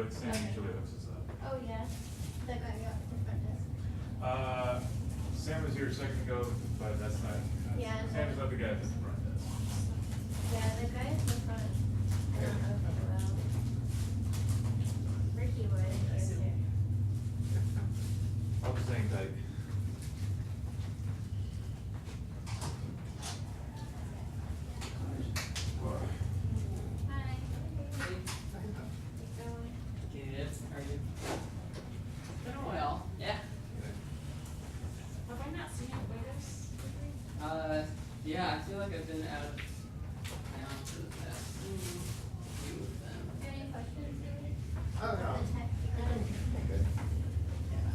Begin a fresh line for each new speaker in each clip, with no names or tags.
but Sam usually hooks us up.
Oh, yeah. That guy got the front desk.
Sam was here a second ago, but that's not.
Yeah.
Sam is not the guy at the front desk.
Yeah, the guy at the front. I don't know him well. Ricky would if he was here.
I'll just hang tight.
Hi.
Hey.
Going.
Good. Are you? Been a while. Yeah.
Have I not seen you latest?
Yeah, I feel like I've been out of town for the past few of them.
Do you have any questions?
Oh, no.
On the tech?
Good.
Yeah.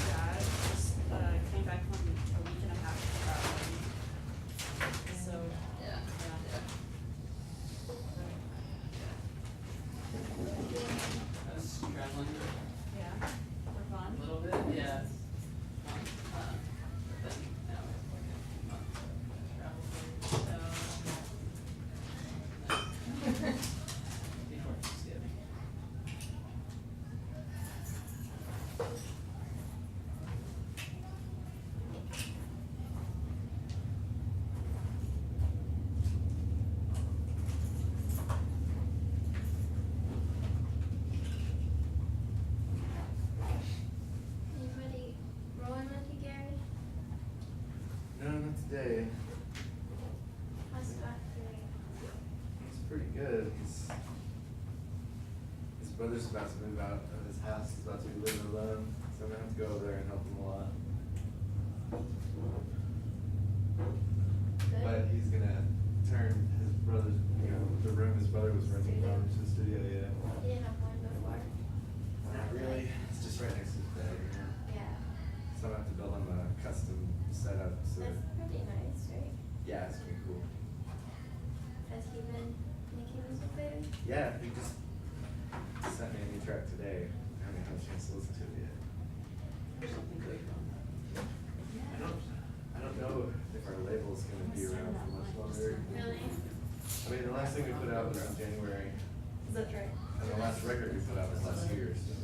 Dad just came back from a week and a half of traveling. So,
Yeah. I was traveling
yeah, for fun.
a little bit. Yeah. But then now it's like a month of travel. So. Before Thanksgiving.
Anybody rolling with you, Gary?
No, not today.
How's Scott doing?
He's pretty good. His brother's about to move out of his house. He's about to be living alone. So I'm gonna have to go over there and help him a lot.
Good?
But he's gonna turn his brother's, the room his brother was renting from into a studio, yeah.
You didn't have one before?
Not really. It's just right next to his bed,
Yeah.
So I'm gonna have to build him a custom setup. So
That's pretty nice, right?
yeah, it's pretty cool.
Has he been making music lately?
Yeah, he just sent me a new track today. I haven't had a chance to listen to it yet.
There's something going on.
I don't know if our label's gonna be around for much longer.
Really?
I mean, the last thing we put out was in January,
That's right.
and the last record we put out was last year, so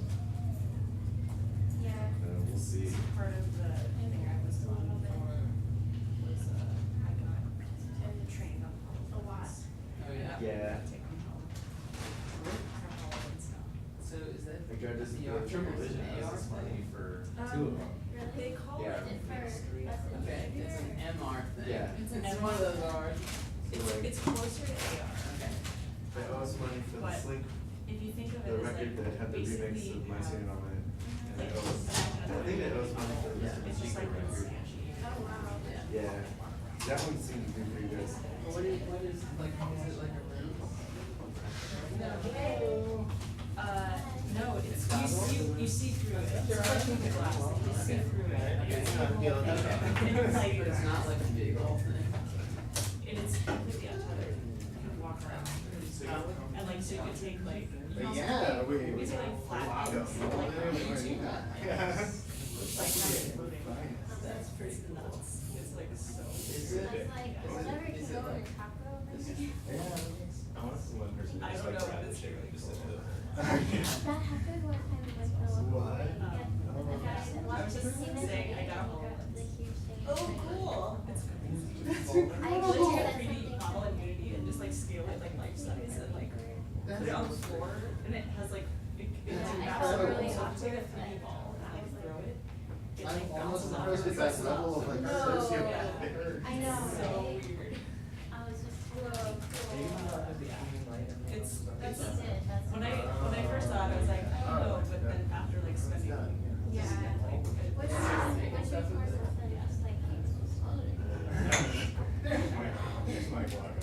Yeah.
we'll see.
Part of the thing I was on for was, I got trained on
A lot.
Oh yeah.
Yeah.
Take them home. From home and stuff.
So is that
Like, I just,
ER
Triple
or is
Vision
it
has
AR
this money for
Um,
two of them.
Really?
They call
Yeah.
it
For
mixed read.
lessons.
okay? It's an MR thing.
Yeah.
It's one of those R's.
So like,
It's closer to AR.
Okay.
they owe us money for the
But
Slink,
if you think of
the
it as
record that
like
had the remix
basically
of My Singing on It. And they
like
owe us, I think they owe us money for the
Yeah.
it's just like
record.
instantiated.
Oh, wow.
Yeah.
Yeah, that one seemed to be pretty good.
What is like? Is it like a room?
No, it's, you see through it. It's like the glass, you see through it. It's
not feeling that bad.
And it's like,
But it's not like a big old thing.
and it's completely untethered. You can walk around. And like, so you could take like,
But yeah, we
you take like flat things, like YouTube.
Yeah.
Like not moving.
That's pretty cool.
Nuts. It's like so.
Is
That's
it?
like, whenever you go to taco, maybe.
I want to see one person
I
just
don't
like
know
grab
what
the
this
chick and just sit with it.
That happened one time with the local.
What?
Yeah, the guy that
I
loves
was
to
just
see this
saying, I
and
got
he
home.
grabbed the huge thing.
Oh, cool. It's
I
crazy.
literally
Literally
said
3D
something
model
to
in Unity and just like scale it like life size and like put it on the floor and it has like, it's
Yeah, I
massive.
felt really
So if you take a
awkward,
3D
but
ball and
I
like
was
throw
like-
it, it
I'm
like
almost
bounces off.
impressed with that level of like
No.
sociopathic.
I know,
So
right?
weird.
I was just, whoa, cool.
It's,
That's
it's,
it, that's
when
it.
I first saw it, I was like, I don't know, but then after like spending.
Yeah. Which is more stuff than just like keeps
Here's my block.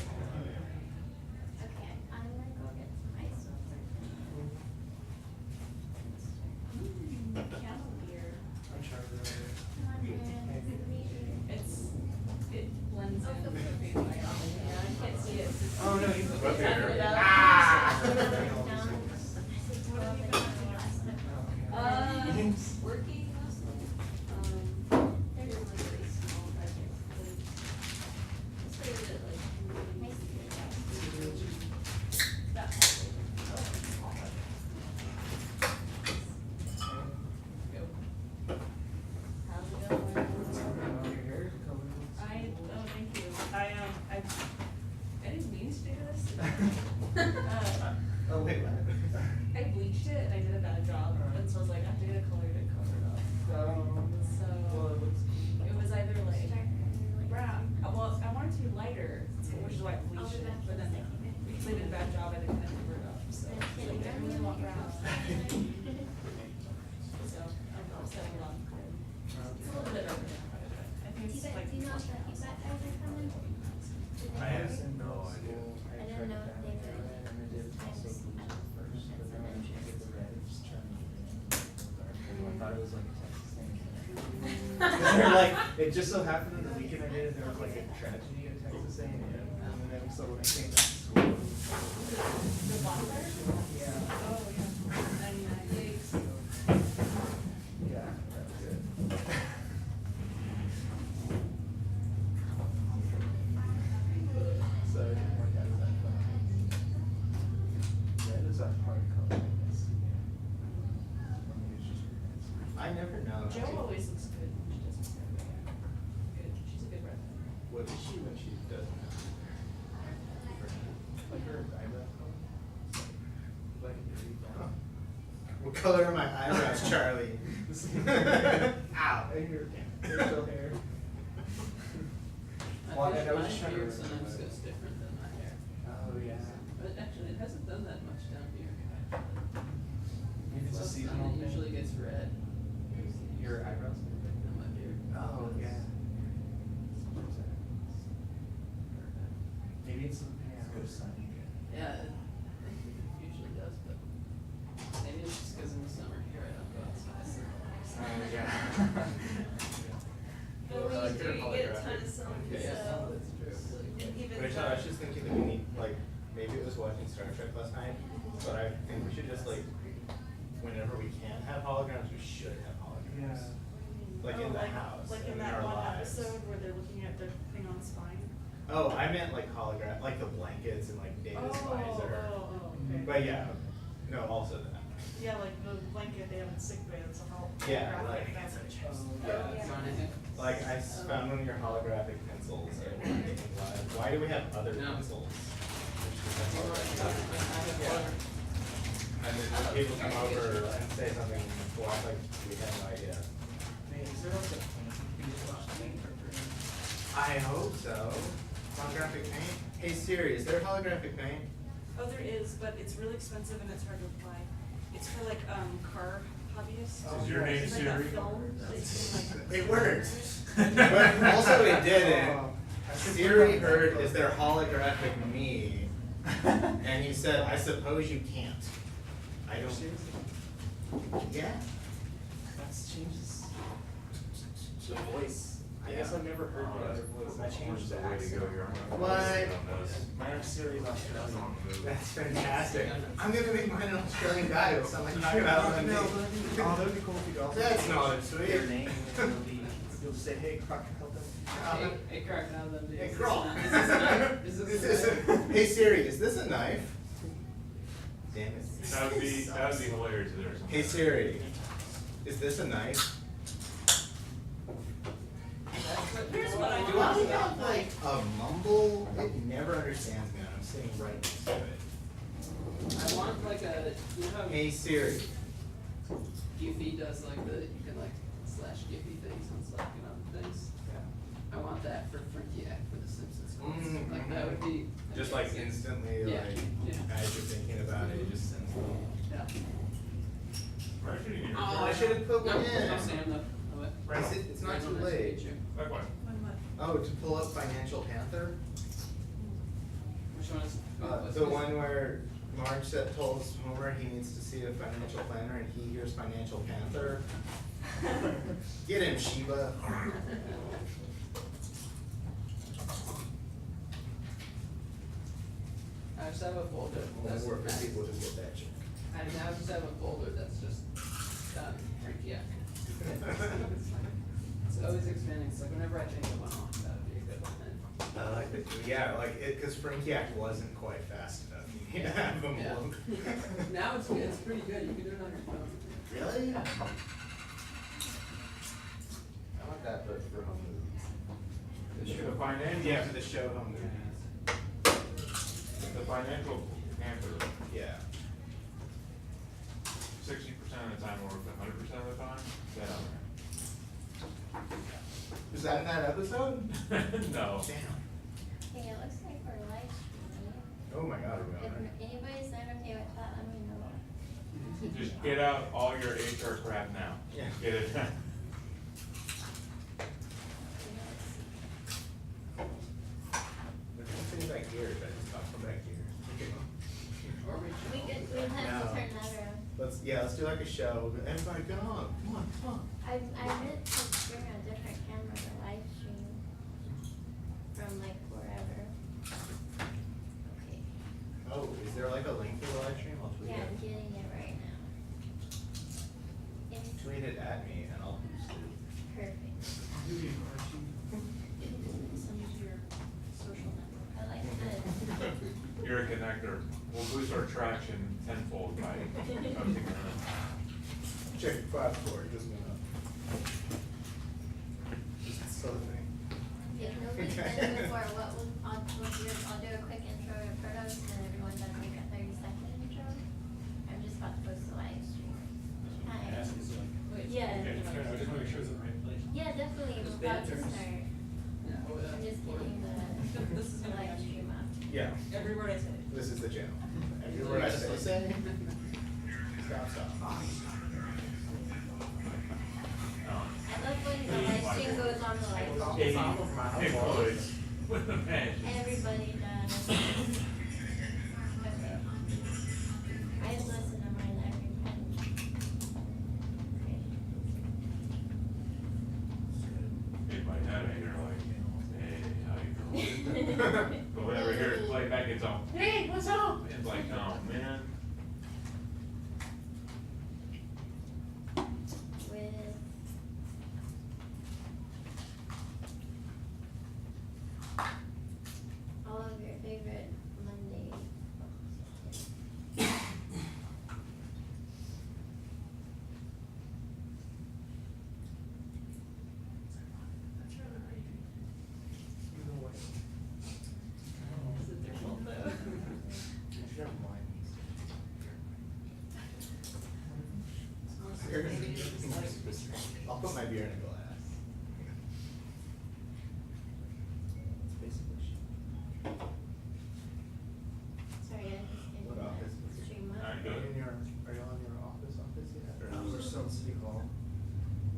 Okay, I'm gonna go get some ice over.
Camel beer.
Come on, Aaron,
It blends in with the face light on the hair. I can't see it.
Oh, no, you
Right there.
Working mostly. There's like really small projects. It's pretty good, like.
Nice to meet you.
They're like, it just so happened that the weekend I did it, there was like a tragedy at Texas A&M, and then so when I came back to school.
The bonfire?
Yeah.
Oh, yeah. 99 days.
Yeah, that was it. So it didn't work out as that fun. Red is a hard color, I guess. For me, it's just red.
I never know.
Jo always looks good when she doesn't wear makeup. Good, she's a good redhead.
What is she when she doesn't have?
Like her eyebrow color? Like a dirty brown.
What color are my eyebrows, Charlie? Ow.
And your facial hair. Well,
My
and I was
my
just trying to
beard sometimes
remember.
goes different than my hair.
Oh, yeah.
But actually, it hasn't done that much down here.
Maybe it's a
Plus,
seasonal
it
thing.
usually gets red
Your eyebrows?
on my beard.
Oh, yeah. Maybe it's the sun.
Yeah, it usually does, but maybe it's just because in the summer here I don't go outside.
Yeah.
But when you do, you get a ton of sun,
Yeah,
so.
that's true.
And even
But I was just thinking that we need, like, maybe it was watching Star Trek last night, but I think we should just like, whenever we can have holograms, we should have holograms.
Yeah.
Like in the house,
Like
and
in that
our
one
lives.
episode where they're looking at their thing on spine.
Oh, I meant like hologram, like the blankets and like David's visor.
Okay.
But yeah, no, also that.
Yeah, like the blanket they have in sick bay, that's a whole.
Yeah,
holographic
like-
message.
Yeah. Like I found one of your holographic pencils and I'm thinking, why do we have other
No.
pencils?
Yeah.
And then when people come over and say something, well, I'm like, we have no idea.
Hey, is there like a paint you can just paint or print?
I hope so. Holographic paint? Hey Siri, is there holographic paint?
Oh, there is, but it's really expensive and it's hard to apply. It's for like, car hobbyists.
Oh,
Is your name
It's like that
Siri?
film that you can like.
It works. But also it didn't. Siri heard, is there holographic me? And he said, I suppose you can't. I don't. Yeah.
That's changes the voice. I guess
Yeah.
I've never heard the other voice. I changed the accent.
What?
My Siri's Australian.
That's fantastic. I'm gonna make mine an Australian guy with something like that.
Oh, that would be cool if you also.
That's not sweet.
Your name, and you'll say, hey, crocodile.
Hey, crocodile Dundee.
Hey,
Is
Croc.
this a knife? Is
This
this a
is
knife?
Hey Siri, is this a knife? Damn it.
That would be hilarious if there was something.
Hey Siri, is this a knife?
Here's what I
Do I have like a mumble? It never understands me and I'm sitting right next to it.
I want like a, you know how
Hey Siri.
Giphy does like the, you can like slash Giphy things on Slack and other things. I want that for Frinkiac for the Simpsons.
Mm,
Like that would be.
Just like
amazing.
instantly,
Yeah,
like,
yeah.
as you're thinking about it, it just sends me.
Yeah.
Why should you need your
Oh, I
shirt?
should have put
No,
one in.
no, Sam, no. Oh, what?
Right, it's not
Sam,
too
nice to
late.
meet you.
Like what?
Oh, to pull up Financial Panther?
Which one is? what's
The
this?
one where Marge said, tells Homer he needs to see a financial planner and he hears Financial Panther. Get him, Sheba.
I just have a folder.
Only
That's
work for
nice.
people who get that check.
I now just have a folder that's just done Frinkiac. It's always expanding, it's like whenever I think of one off, that would be a good one.
I like it, yeah, like it, cause Frinkiac wasn't quite fast enough. You need to have them
Yeah.
look.
Now it's good, it's pretty good, you can do it on your phone.
Really?
Yeah.
I want that, but for home movies.
The financial.
Yeah, for the show home movies.
The financial panther,
Yeah.
60% of the time or 100% of the time, is that on
Was that in that episode?
there? No.
Damn.
Hey, it looks like we're live streaming.
Oh my god, are we on
If
there?
anybody's not okay with that, let me know.
Just get out all your HR crap now.
Yeah.
Get it done.
But don't say back gears, I just got some back gears.
Or we
We
should.
could, we'd have to
No.
turn that around.
Let's, yeah, let's do like a show, everybody come on, come on, come on.
I meant to bring a different
boost our traction tenfold by posting it.
Check your class score, it just went up. Just so thing.
If nobody's done it before, I'll do a quick intro to Protos, and everyone does like a 30-second intro. I'm just about to post the live stream. Hi. Yeah. Yeah, definitely, we're about to start.
Yeah, oh, yeah.
I'm just getting
This is
the
gonna
live
be-
stream up.
Yeah,
Every word I say.
this is the channel. Every word I say. Stop, stop.
I love when the live stream goes on the live stream.
It would, with the match.
Everybody does. Okay. I just listen to mine every time.
If I had it, you're like, hey, how you doing? But whenever I hear it play back, it's all, hey, what's up? It's like, oh, man.
With all of your favorite Monday.
You know what?
Is it their fault though?
You should have wine. I'll put my beer in a glass. It's basically
Sorry, I just didn't.
What office?
Stream up.
Alright, good.
Are you on your office yet? Or no, we're still in City Hall.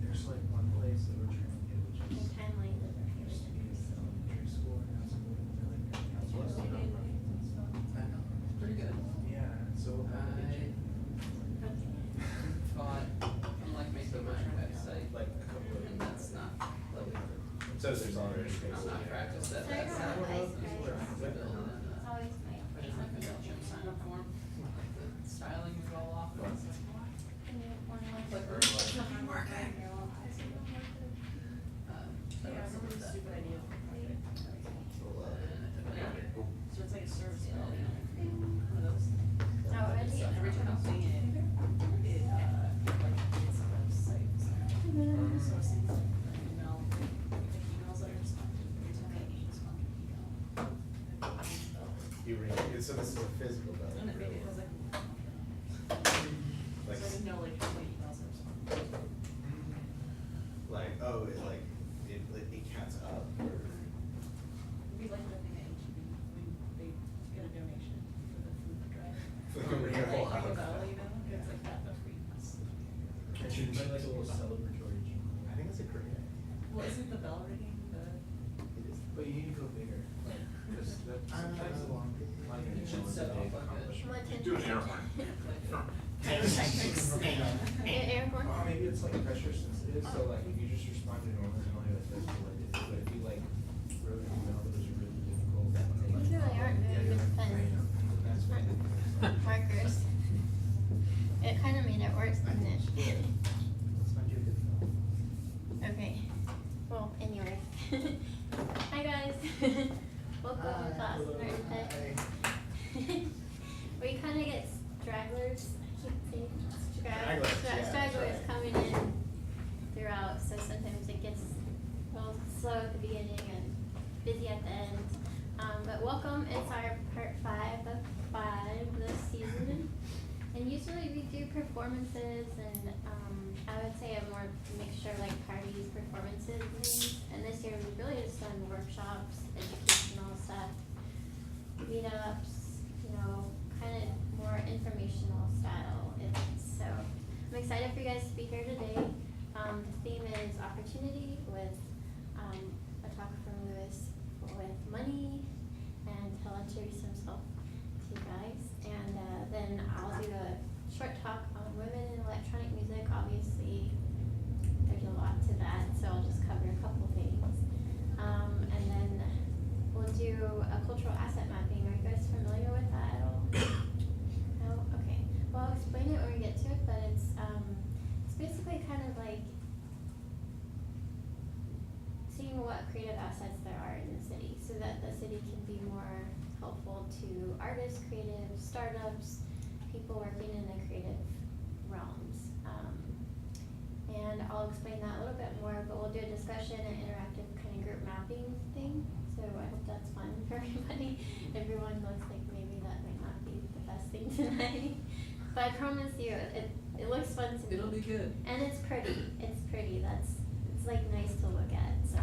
There's like one place that we're trying to get, which
The
is
timeline doesn't feel
used to be
like so.
elementary school, and now it's moving to like council. I know.
Pretty good.
Yeah, so how did you?
Thought, I'm like making my website,
Like a couple of.
and that's not, like,
It says there's already.
I'm not practiced at
Sorry,
that.
I don't
so
have ice
I'm
cream.
just building and,
It's always my.
I just like the gym sign up form, like the styling is all off, and it's like, what? Like, we're like, I'm working. So
Yeah, I remember the stupid idea. So it's like a service bell, you know, one of those.
Already?
So every time I'm seeing it, like, it's a website. So it's things like email, like emails that are responded to, every time I respond to an email.
You read, so this is a physical bell.
And it maybe it has like,
Like,
so I didn't know like how many emails I responded to.
like, oh, it counts up, or,
It'd be like the thing at HEB when they get a donation for the food drive.
Like a real
Like a
house.
bell, you know, it's like that, but for emails.
it should be like a little celebratory jingle. I think it's a great idea.
Well, isn't the bell ringing the?
It is, but you need to go bigger, like, just that sometimes the long.
You should set off like a-
Do an airplane.
Airborne?
Maybe it's like pressure sensitive, so like if you just respond to normal, like that's what it is, but if you like wrote an email that was really difficult.
These really aren't very good pens.
That's what.
Markers. It kind of made it worse, didn't it?
Let's find you a good film.
Okay. Well, anyway. Hi guys. Welcome to class. We kind of get stragglers. I keep saying
Stragglers, yeah,
stragglers
sorry.
coming in throughout, so sometimes it gets a little slow at the beginning and busy at the end. But welcome. It's our part 5 of 5 this season. And usually we do performances and I would say a more mixture like parties, performances, things. And this year we really just done workshops, educational stuff, meetups, you know, kind of more informational style events. So I'm excited for you guys to be here today. The theme is opportunity with a talk from Lewis with money, and he'll introduce himself to you guys. And then I'll do a short talk on women in electronic music. Obviously, there's a lot to that, so I'll just cover a couple things. And then we'll do a cultural asset mapping. Are you guys familiar with that at all? No? Okay. Well, I'll explain it when we get to it, but it's basically kind of like seeing what creative assets there are in the city so that the city can be more helpful to artists, creatives, startups, people working in the creative realms. And I'll explain that a little bit more, but we'll do a discussion and interactive kind of group mapping thing. So I hope that's fun for everybody. Everyone looks like maybe that might not be the best thing tonight. But I promise you, it looks fun to me.
It'll be good.
And it's pretty. It's pretty. It's like nice to look at. So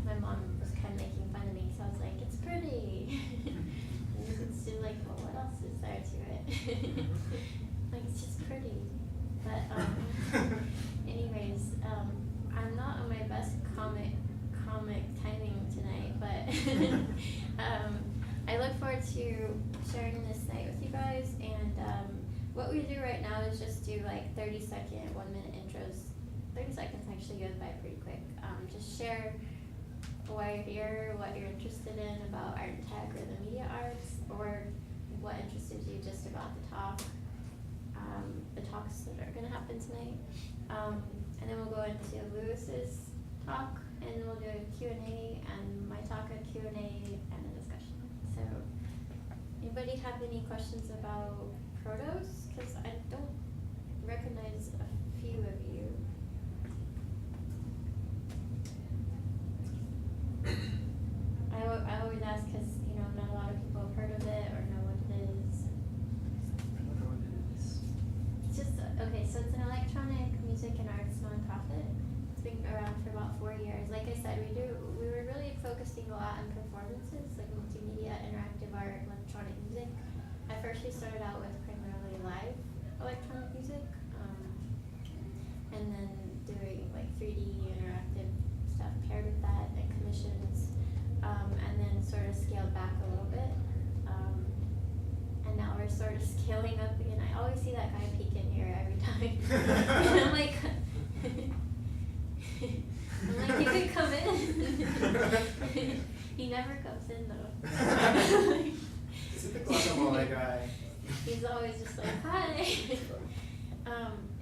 my mom was kind of making fun of me, so I was like, it's pretty. And she's like, well, what else is there to it? Like, it's just pretty. But anyways, I'm not on my best comic timing tonight, but I look forward to sharing this night with you guys. And what we do right now is just do like 30-second, 1-minute intros. 30 seconds actually goes by pretty quick. Just share why you're here, what you're interested in about art and tech or the media arts, or what interested you just about the talks that are gonna happen tonight. And then we'll go into Lewis's talk, and we'll do a Q&A, and my talk, a Q&A, and a discussion. So, anybody have any questions about Protos? Because I don't recognize a few of you. I always ask because, not a lot of people have heard of it or know what it is.
I don't know what it is.
It's just, okay, so it's an electronic music and arts nonprofit. It's been around for about 4 years. Like I said, we were really focusing a lot on performances, like multimedia, interactive art, electronic music. At first we started out with primarily live electronic music, and then doing like 3D interactive stuff paired with that and commissions, and then sort of scaled back a little bit. And now we're sort of scaling up again. I always see that guy peek in here every time. And I'm like, you can come in. He never comes in though.
Is it the guacamole guy?
He's always just like, hi.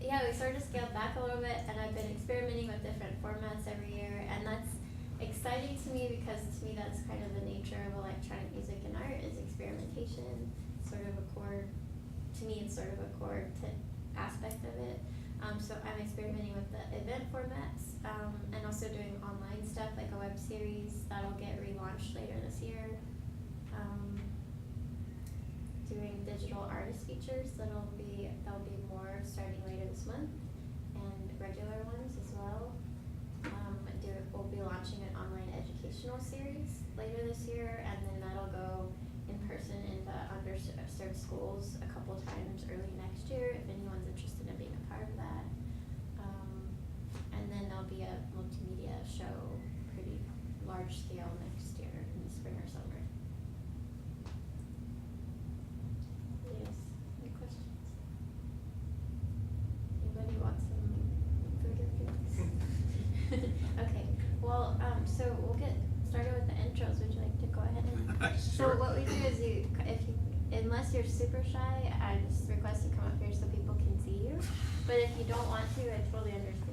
Yeah, we sort of scaled back a little bit, and I've been experimenting with different formats every year, and that's exciting to me because to me that's kind of the nature of electronic music and art is experimentation. Sort of a core, to me it's sort of a core aspect of it. So I'm experimenting with the event formats, and also doing online stuff like a web series that'll get relaunched later this year. Doing digital artist features there'll be more starting later this month, and regular ones as well. We'll be launching an online educational series later this year, and then that'll go in person into underserved schools a couple times early next year if anyone's interested in being a part of that. And then there'll be a multimedia show, pretty large scale next year in the spring or summer. Yes, any questions? Anybody want some food or drinks? Okay, well, so we'll get started with the intros. Would you like to go ahead and?
Sure.
So what we do is unless you're super shy, I just request you come up here so people can see you. But if you don't want to, I totally understand.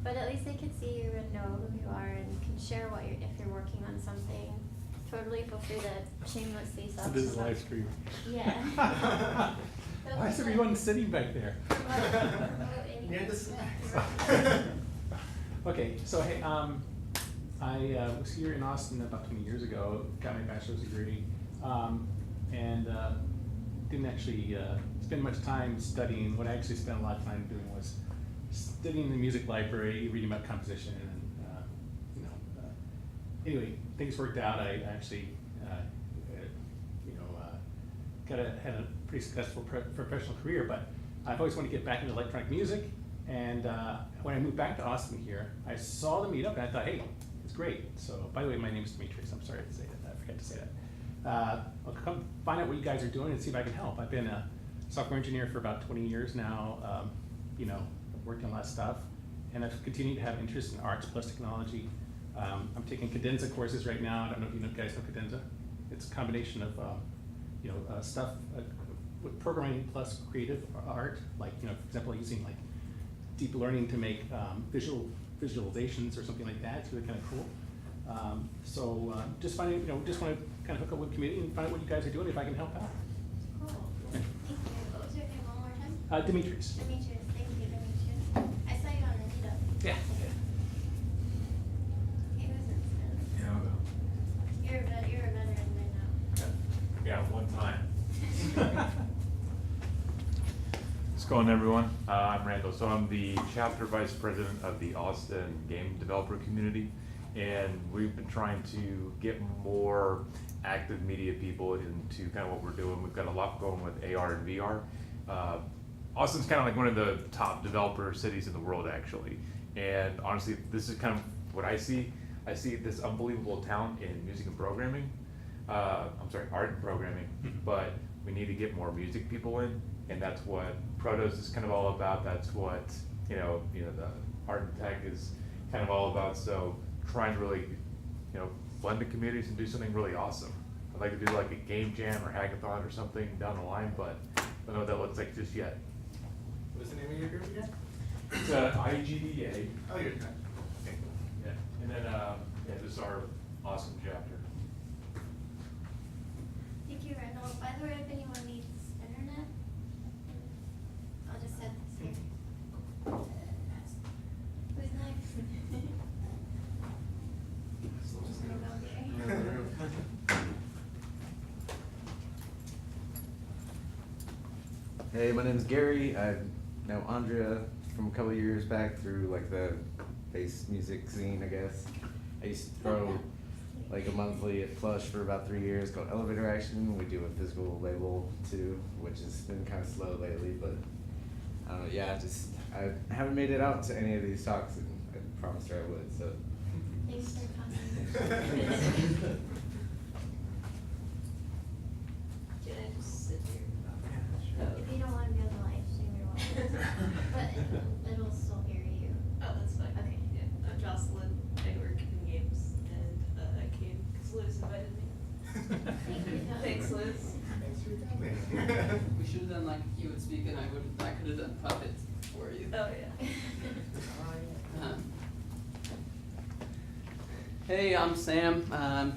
But at least they can see you and know who you are and can share if you're working on something. Totally feel free to shamelessly
So this is live stream.
Yeah.
Why is everyone sitting back there?
Near the snacks.
Okay, so hey, I was here in Austin about 20 years ago, got my bachelor's degree, and didn't actually spend much time studying. What I actually spent a lot of time doing was studying the music library, reading about composition, and anyway, things worked out. I actually, had a pretty successful professional career, but I've always wanted to get back into electronic music. And when I moved back to Austin here, I saw the meetup and I thought, hey, it's great. So, by the way, my name is Demetrius. I'm sorry to say that. I forgot to say that. I'll come find out what you guys are doing and see if I can help. I've been a software engineer for about 20 years now. I've worked on a lot of stuff, and I've continued to have interest in arts plus technology. I'm taking cadenza courses right now. I don't know if you guys know cadenza. It's a combination of stuff with programming plus creative art. Like for example, using like deep learning to make visualizations or something like that. It's really kind of cool. Just finding, just want to kind of hook up with the community and find out what you guys are doing, if I can help out.
Cool. Thank you. What was your name one more time?
Demetrius.
Demetrius. Thank you, Demetrius. I saw you on the meetup.
Yeah.
He was in
Yeah, I'll go.
You're a veteran right now.
Yeah, one time. What's going on, everyone? I'm Randall. So I'm the chapter vice president of the Austin game developer community, and we've been trying to get more active media people into kind of what we're doing. We've got a lot going with AR and VR. Austin's kind of like one of the top developer cities in the world, actually. And honestly, this is kind of what I see. I see this unbelievable talent in music and programming. Art and programming, but we need to get more music people in, and that's what Protos is kind of all about. That's what the art and tech is kind of all about. So trying to really blend the communities and do something really awesome. I'd like to do like a game jam or hackathon or something down the line, but I don't know what that looks like just yet.
What's the name of your group again?
It's IGDA.
Oh, you're okay. Okay, cool.
Yeah, and then this is our awesome chapter.
Thank you, Randall. By the way, if anyone needs internet, I'll just set this here. Who's next? Just go down there.
Hey, my name's Gary. I know Andria from a couple of years back through like the bass music scene, I guess. I used to throw like a monthly at Plush for about 3 years called Elevator Action. We do a physical label too, which has been kind of slow lately, but I don't know, yeah, I haven't made it out to any of these talks, and I promised her I would, so.
Thanks for coming.
Can I just sit here?
If you don't want to be on the live stream, you're welcome. But it'll still hear you.
Oh, that's fine.
Okay.
Yeah, I'm Jocelyn. I work in games, and I came because Liz invited me.
Thank you.
Thanks, Liz.
Thanks for coming.
We should have done like you would speak and I could have done puppets for you.
Oh, yeah.
Hey, I'm Sam. I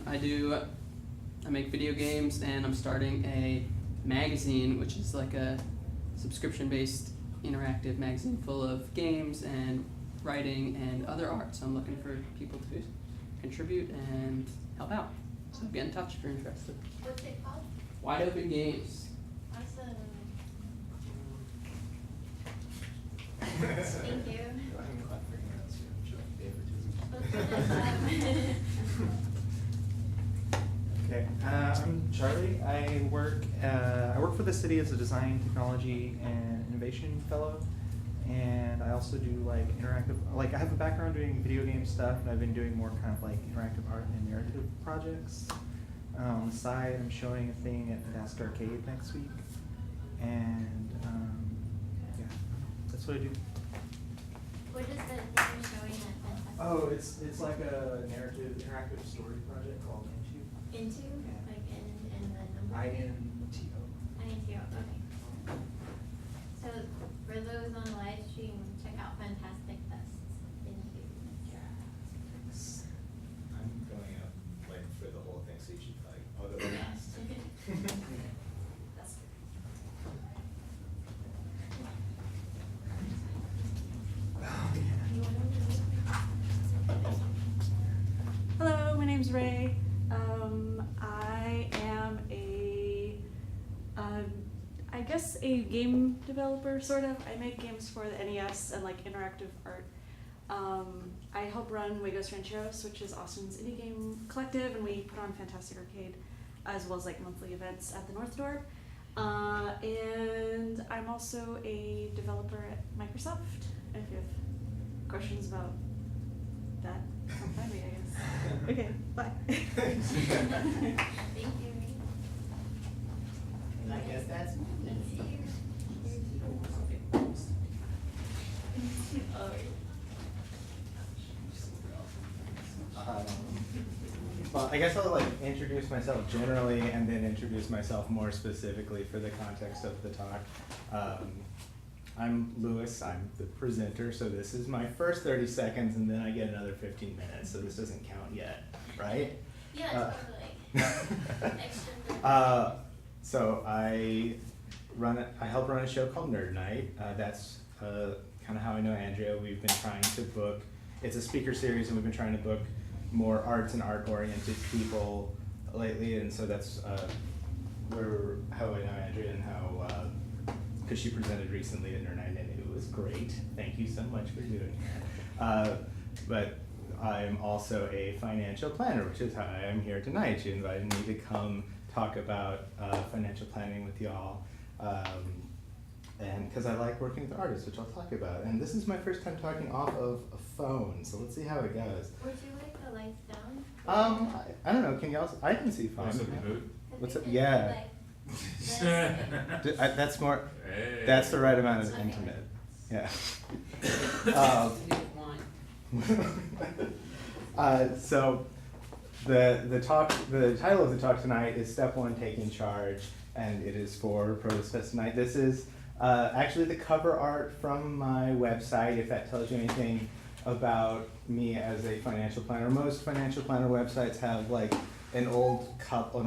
make video games, and I'm starting a magazine, which is like a subscription-based interactive magazine full of games and writing and other art. So I'm looking for people to contribute and help out. So get in touch if you're interested.
What's it called?
Wide Open Games.
Awesome. Thank you.
Okay, I'm Charlie. I work for the city as a design, technology, and innovation fellow, and I also do like interactive. Like I have a background doing video game stuff, and I've been doing more kind of like interactive art and narrative projects. On the side, I'm showing a thing at Fast Arcade next week, and yeah, that's what I do.
What is the thing you're showing at Fantastic?
Oh, it's like a narrative interactive story project called Into.
Into?
Yeah.
Like in the number?
INTO.
INTO, okay. So for those on the live stream, check out Fantastic Fest's Into.
I'm going up like for the whole thing, so you should like, I'll go last.
That's good.
Hello, my name's Ray. I am I guess a game developer, sort of. I make games for the NES and like interactive art. I help run Juegos Rancheros, which is Austin's indie game collective, and we put on Fantastic Arcade, as well as like monthly events at the North Door. And I'm also a developer at Microsoft. If you have questions about that, come find me, I guess. Okay, bye.
Thank you.
And I guess that's me.
Well, I guess I'll like introduce myself generally and then introduce myself more specifically for the context of the talk.
I'm Lewis, I'm the presenter, so this is my first 30 seconds and then I get another 15 minutes, so this doesn't count yet, right?
Yeah, totally.
So I help run a show called Nite. That's kind of how I know Andrea. We've been trying to book, it's a speaker series and we've been trying to book more arts and art-oriented people lately, and so that's how I know Andrea and how, because she presented recently at Nite and it was great. Thank you so much for doing that. But I'm also a financial planner, which is how I am here tonight. She invited me to come talk about financial planning with y'all. And because I like working with artists, which I'll talk about. And this is my first time talking off of a phone, so let's see how it goes.
Would you like the lights down?
I don't know, can y'all, I can see fine.
What's up, the mood?
What's up?
Like,
Yeah.
this.
That's more,
Hey.
that's the right amount of
Okay.
intimate, yeah. So the title of the talk tonight is Step 1, Taking Charge, and it is for Protos tonight. This is actually the cover art from my website, if that tells you anything about me as a financial planner. Most financial planner websites have like an old couple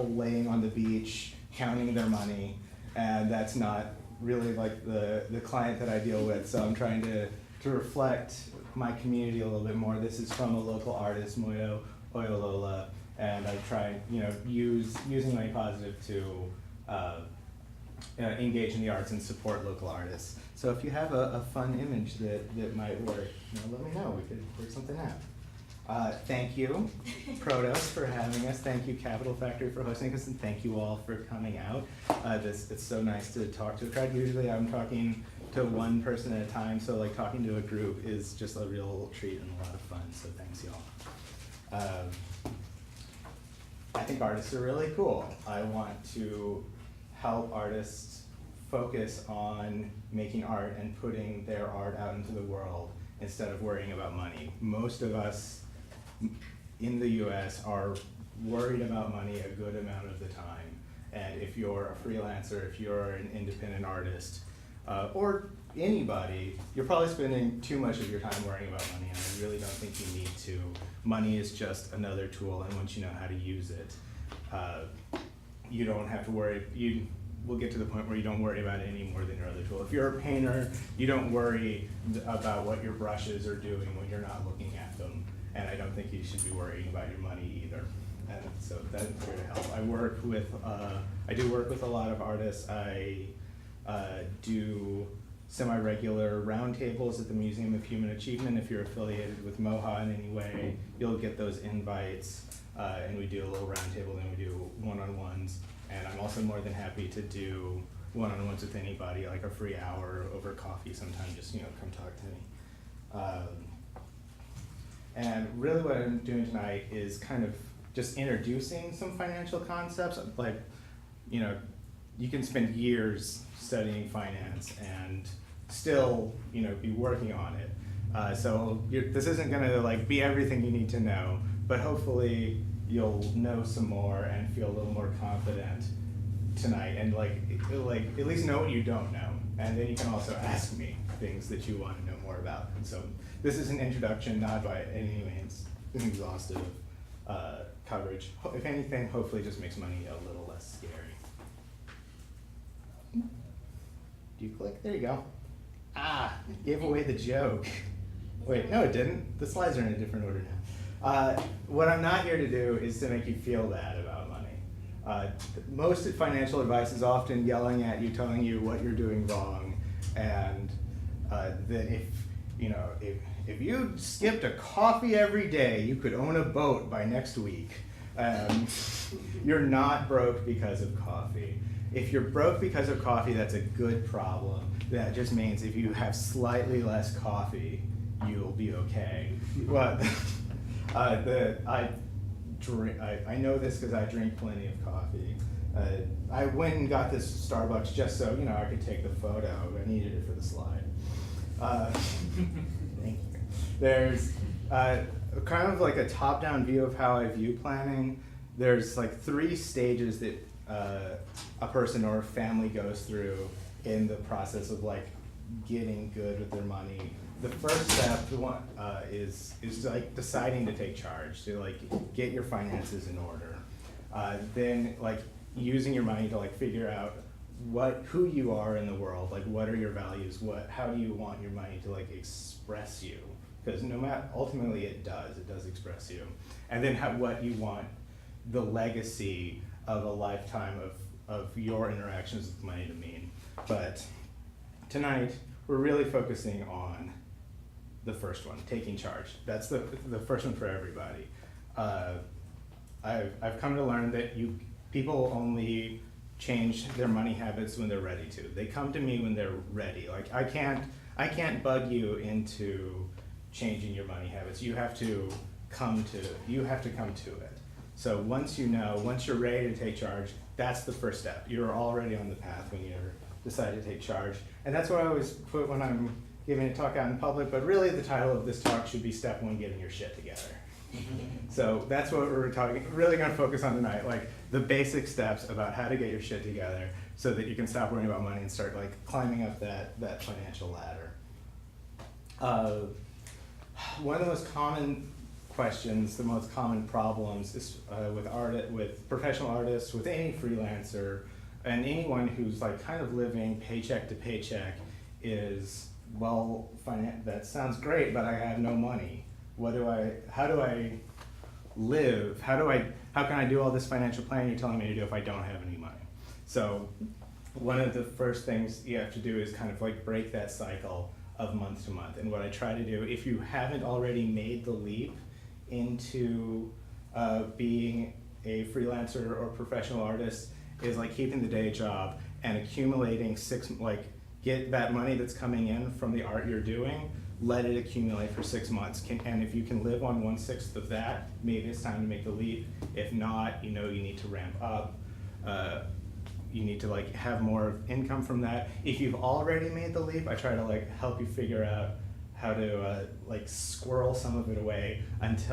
laying on the beach counting their money, and that's not really like the client that I deal with. So I'm trying to reflect my community a little bit more. This is from a local artist, Moyo Oyolola, and I try, using Money Positive to engage in the arts and support local artists. So if you have a fun image that might work, let me know. We could work something out. Thank you, Protos, for having us. Thank you, Capital Factory, for hosting us, and thank you all for coming out. It's so nice to talk to a crowd. Usually I'm talking to one person at a time, so like talking to a group is just a real treat and a lot of fun, so thanks y'all. I think artists are really cool. I want to help artists focus on making art and putting their art out into the world instead of worrying about money. Most of us in the US are worried about money a good amount of the time. And if you're a freelancer, if you're an independent artist, or anybody, you're probably spending too much of your time worrying about money, and I really don't think you need to. Money is just another tool, and once you know how to use it, you don't have to worry. We'll get to the point where you don't worry about it any more than your other tool. If you're a painter, you don't worry about what your brushes are doing when you're not looking at them, and I don't think you should be worrying about your money either. And so that's here to help. I do work with a lot of artists. I do semi-regular roundtables at the Museum of Human Achievement. If you're affiliated with MOHA in any way, you'll get those invites. And we do a little roundtable, then we do one-on-ones. And I'm also more than happy to do one-on-ones with anybody, like a free hour over coffee sometime, just come talk to me. And really what I'm doing tonight is kind of just introducing some financial concepts. Like, you can spend years studying finance and still, be working on it. So this isn't gonna be everything you need to know, but hopefully you'll know some more and feel a little more confident tonight, and at least know what you don't know, and then you can also ask me things that you want to know more about. And so this is an introduction, not by any means an exhaustive coverage. If anything, hopefully just makes money a little less scary. Do you click? There you go. Gave away the joke. Wait, no it didn't. The slides are in a different order now. What I'm not here to do is to make you feel bad about money. Most financial advice is often yelling at you, telling you what you're doing wrong, and that if you skipped a coffee every day, you could own a boat by next week. You're not broke because of coffee. If you're broke because of coffee, that's a good problem. That just means if you have slightly less coffee, you'll be okay. But I know this because I drink plenty of coffee. I went and got this Starbucks just so I could take the photo. I needed it for the slide. Thank you. There's kind of like a top-down view of how I view planning. There's 3 stages that a person or a family goes through in the process of like getting good with their money. The first step, is like deciding to take charge, to like get your finances in order. Then like using your money to like figure out who you are in the world, like what are your values, how do you want your money to like express you? Because ultimately it does express you. And then what you want the legacy of a lifetime of your interactions with money to mean. But tonight, we're really focusing on the first one, taking charge. That's the first one for everybody. I've come to learn that people only change their money habits when they're ready to. They come to me when they're ready. Like I can't bug you into changing your money habits. You have to come to it. So once you're ready to take charge, that's the first step. You're already on the path when you're decided to take charge. And that's what I always put when I'm giving a talk out in public, but really the title of this talk should be Step 1, Getting Your Shit Together. So that's what we're really gonna focus on tonight, like the basic steps about how to get your shit together so that you can stop worrying about money and start like climbing up that financial ladder. One of the most common questions, the most common problems is with professional artists, with any freelancer, and anyone who's like kind of living paycheck to paycheck is, well, that sounds great, but I have no money. How do I live? How can I do all this financial planning you're telling me to do if I don't have any money? So one of the first things you have to do is kind of like break that cycle of month to month. And what I try to do, if you haven't already made the leap into being a freelancer or professional artist, is like keeping the day job and accumulating get that money that's coming in from the art you're doing, let it accumulate for 6 months. And if you can live on 1/6 of that, maybe it's time to make the leap. If not, you need to ramp up. You need to like have more income from that. If you've already made the leap, I try to like help you figure out how to like squirrel some of it away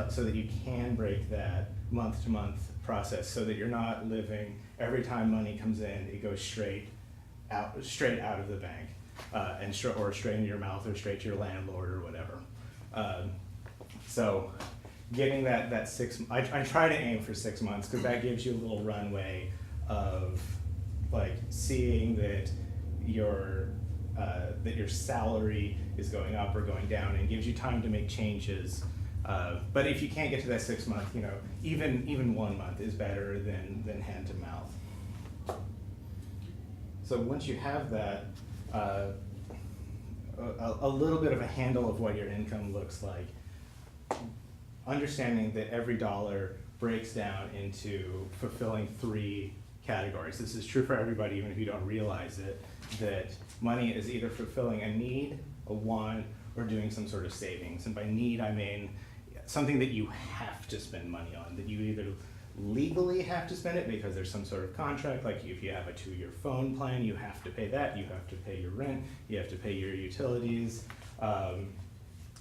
so that you can break that month to month process, so that you're not living every time money comes in, it goes straight out of the bank, or straight into your mouth, or straight to your landlord, or whatever. So getting that 6, I try to aim for 6 months, because that gives you a little runway of like seeing that your salary is going up or going down, and gives you time to make changes. But if you can't get to that 6 month, even 1 month is better than hand to mouth. So once you have that, a little bit of a handle of what your income looks like, understanding that every dollar breaks down into fulfilling 3 categories. This is true for everybody, even if you don't realize it, that money is either fulfilling a need, a want, or doing some sort of savings. And by need, I mean something that you have to spend money on, that you either legally have to spend it because there's some sort of contract, like if you have a 2-year phone plan, you have to pay that, you have to pay your rent, you have to pay your utilities,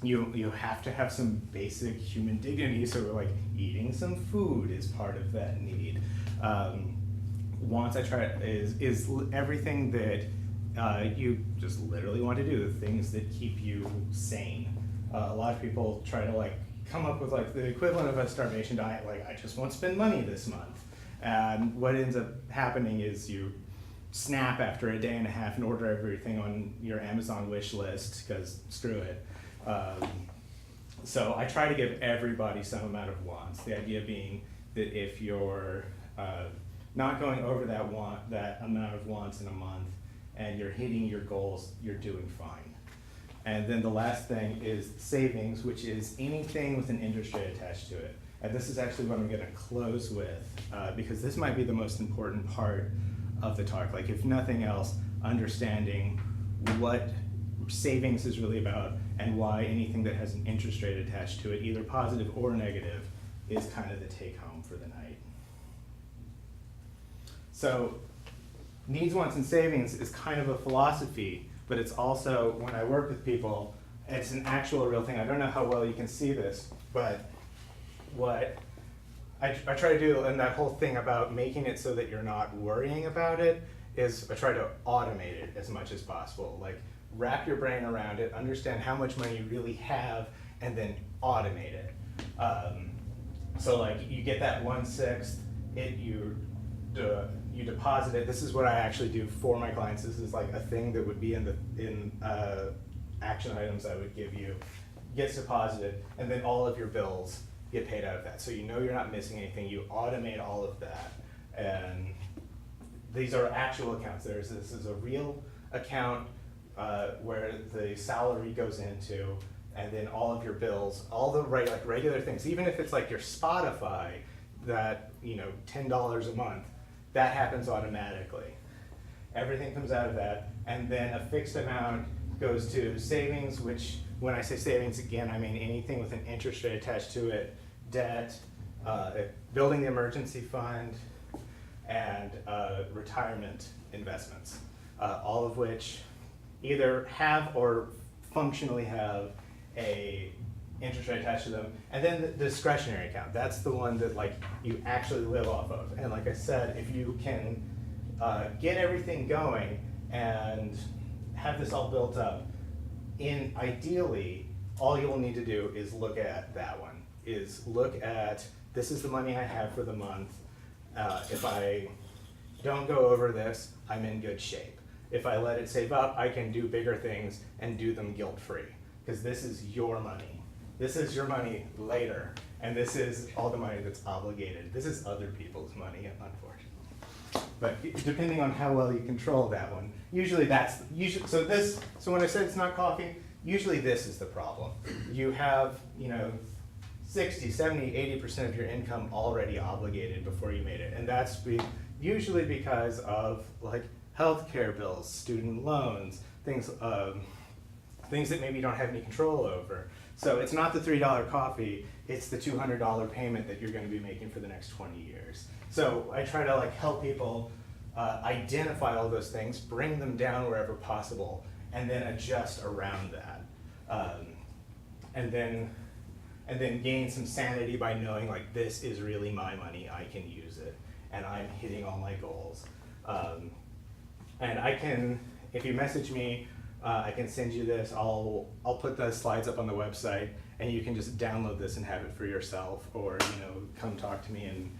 you have to have some basic human dignity, so like eating some food is part of that need. Wants I try is everything that you just literally want to do, the things that keep you sane. A lot of people try to like come up with like the equivalent of a starvation diet, like I just won't spend money this month. And what ends up happening is you snap after a day and a half and order everything on your Amazon wish list, because screw it. So I try to give everybody some amount of wants. The idea being that if you're not going over that amount of wants in a month, and you're hitting your goals, you're doing fine. And then the last thing is savings, which is anything with an interest rate attached to it. And this is actually what I'm gonna close with, because this might be the most important part of the talk. Like if nothing else, understanding what savings is really about, and why anything that has an interest rate attached to it, either positive or negative, is kind of the take home for the night. So needs, wants, and savings is kind of a philosophy, but it's also, when I work with people, it's an actual real thing. I don't know how well you can see this, but what I try to do in that whole thing about making it so that you're not worrying about it is I try to automate it as much as possible. Like, wrap your brain around it, understand how much money you really have, and then automate it. So like, you get that 1/6, you deposit it. This is what I actually do for my clients. This is like a thing that would be in action items I would give you. Gets deposited, and then all of your bills get paid out of that. So you know you're not missing anything. You automate all of that, and these are actual accounts. This is a real account where the salary goes into, and then all of your bills, all the regular things, even if it's like your Spotify, that, you know, $10 a month, that happens automatically. Everything comes out of that, and then a fixed amount goes to savings, which, when I say savings, again, I mean anything with an interest rate attached to it, debt, building the emergency fund, and retirement investments, all of which either have or functionally have a interest rate attached to them. And then the discretionary account, that's the one that like you actually live off of. And like I said, if you can get everything going and have this all built up, ideally, all you'll need to do is look at that one, this is the money I have for the month. If I don't go over this, I'm in good shape. If I let it save up, I can do bigger things and do them guilt-free, because this is your money. This is your money later, and this is all the money that's obligated. This is other people's money, unfortunately. But depending on how well you control that one, so when I said it's not coffee, usually this is the problem. You have, 60, 70, 80% of your income already obligated before you made it. And that's usually because of like healthcare bills, student loans, things that maybe you don't have any control over. So it's not the $3 coffee, it's the $200 payment that you're going to be making for the next 20 years. So I try to like help people identify all those things, bring them down wherever possible, and then adjust around that. And then gain some sanity by knowing like this is really my money, I can use it, and I'm hitting all my goals. And I can, if you message me, I can send you this. I'll put the slides up on the website, and you can just download this and have it for yourself, or come talk to me, and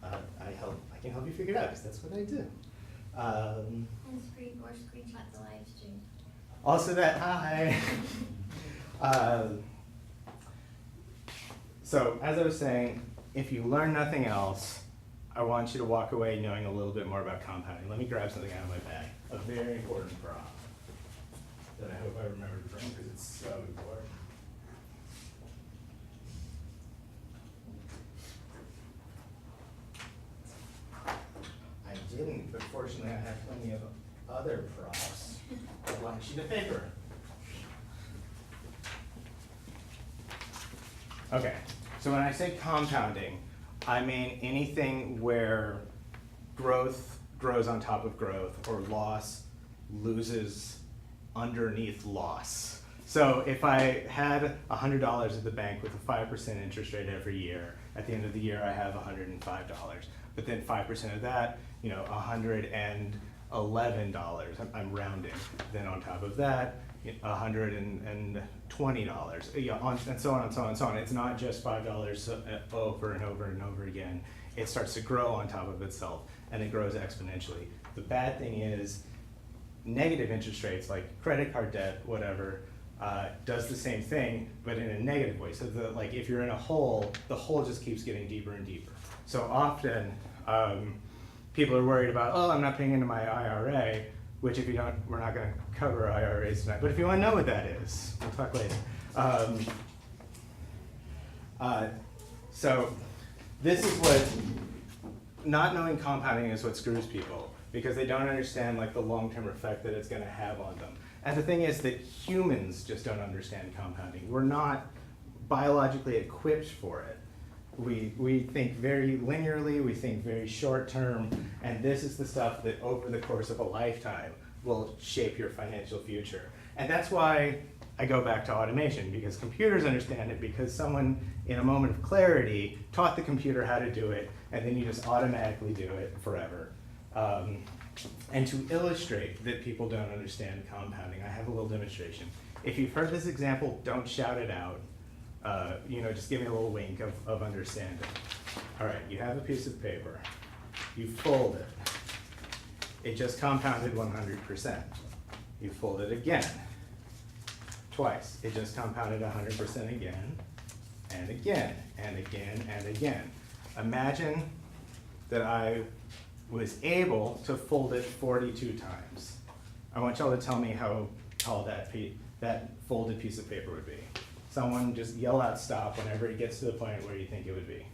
I can help you figure it out, because that's what I do.
And screenshot the live stream.
Also that, hi. So as I was saying, if you learn nothing else, I want you to walk away knowing a little bit more about compounding. Let me grab something out of my bag, a very important prop that I hope I remember to bring, because it's so important. I didn't, but fortunately I have plenty of other props. One sheet of paper. Okay, so when I say compounding, I mean anything where growth grows on top of growth, or loss loses underneath loss. So if I had $100 at the bank with a 5% interest rate every year, at the end of the year I have $105. But then 5% of that, $111, I'm rounding. Then on top of that, $120, and so on and so on and so on. It's not just $5 over and over and over again. It starts to grow on top of itself, and it grows exponentially. The bad thing is negative interest rates, like credit card debt, whatever, does the same thing, but in a negative way. So if you're in a hole, the hole just keeps getting deeper and deeper. So often, people are worried about, I'm not paying into my IRA, which if you don't, we're not going to cover IRAs tonight. But if you want to know what that is, we'll talk later. So this is what, not knowing compounding is what screws people, because they don't understand like the long-term effect that it's going to have on them. And the thing is that humans just don't understand compounding. We're not biologically equipped for it. We think very linearly, we think very short term, and this is the stuff that over the course of a lifetime will shape your financial future. And that's why I go back to automation, because computers understand it, because someone in a moment of clarity taught the computer how to do it, and then you just automatically do it forever. And to illustrate that people don't understand compounding, I have a little demonstration. If you've heard this example, don't shout it out. Just give me a little wink of understanding. All right, you have a piece of paper. You fold it. It just compounded 100%. You fold it again. Twice. It just compounded 100% again, and again, and again, and again. Imagine that I was able to fold it 42 times. I want y'all to tell me how tall that folded piece of paper would be. Someone just yell out stop whenever it gets to the point where you think it would be.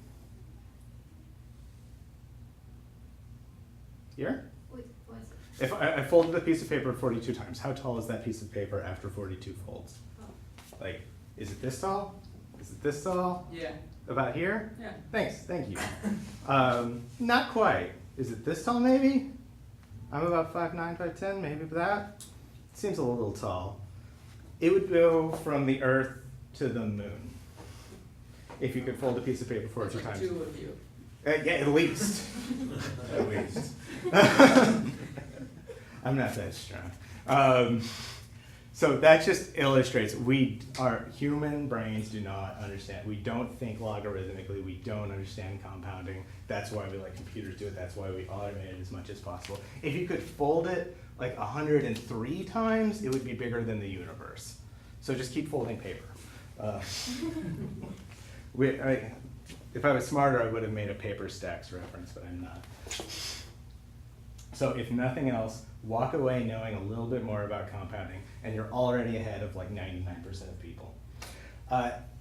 Here?
Wait, what's it?
If I folded the piece of paper 42 times, how tall is that piece of paper after 42 folds?
Oh.
Like, is it this tall? Is it this tall?
Yeah.
About here?
Yeah.
Thanks, thank you. Not quite. Is it this tall maybe? I'm about 5'9", 5'10", maybe that. Seems a little tall. It would go from the Earth to the moon. If you could fold a piece of paper 42 times.
Two of you.
Yeah, at least. At least. I'm not that strong. So that just illustrates our human brains do not understand. We don't think logarithmically. We don't understand compounding. That's why we let computers do it. That's why we automate it as much as possible. If you could fold it like 103 times, it would be bigger than the universe. So just keep folding paper. If I was smarter, I would have made a paper stacks reference, but I'm not. So if nothing else, walk away knowing a little bit more about compounding, and you're already ahead of like 99% of people.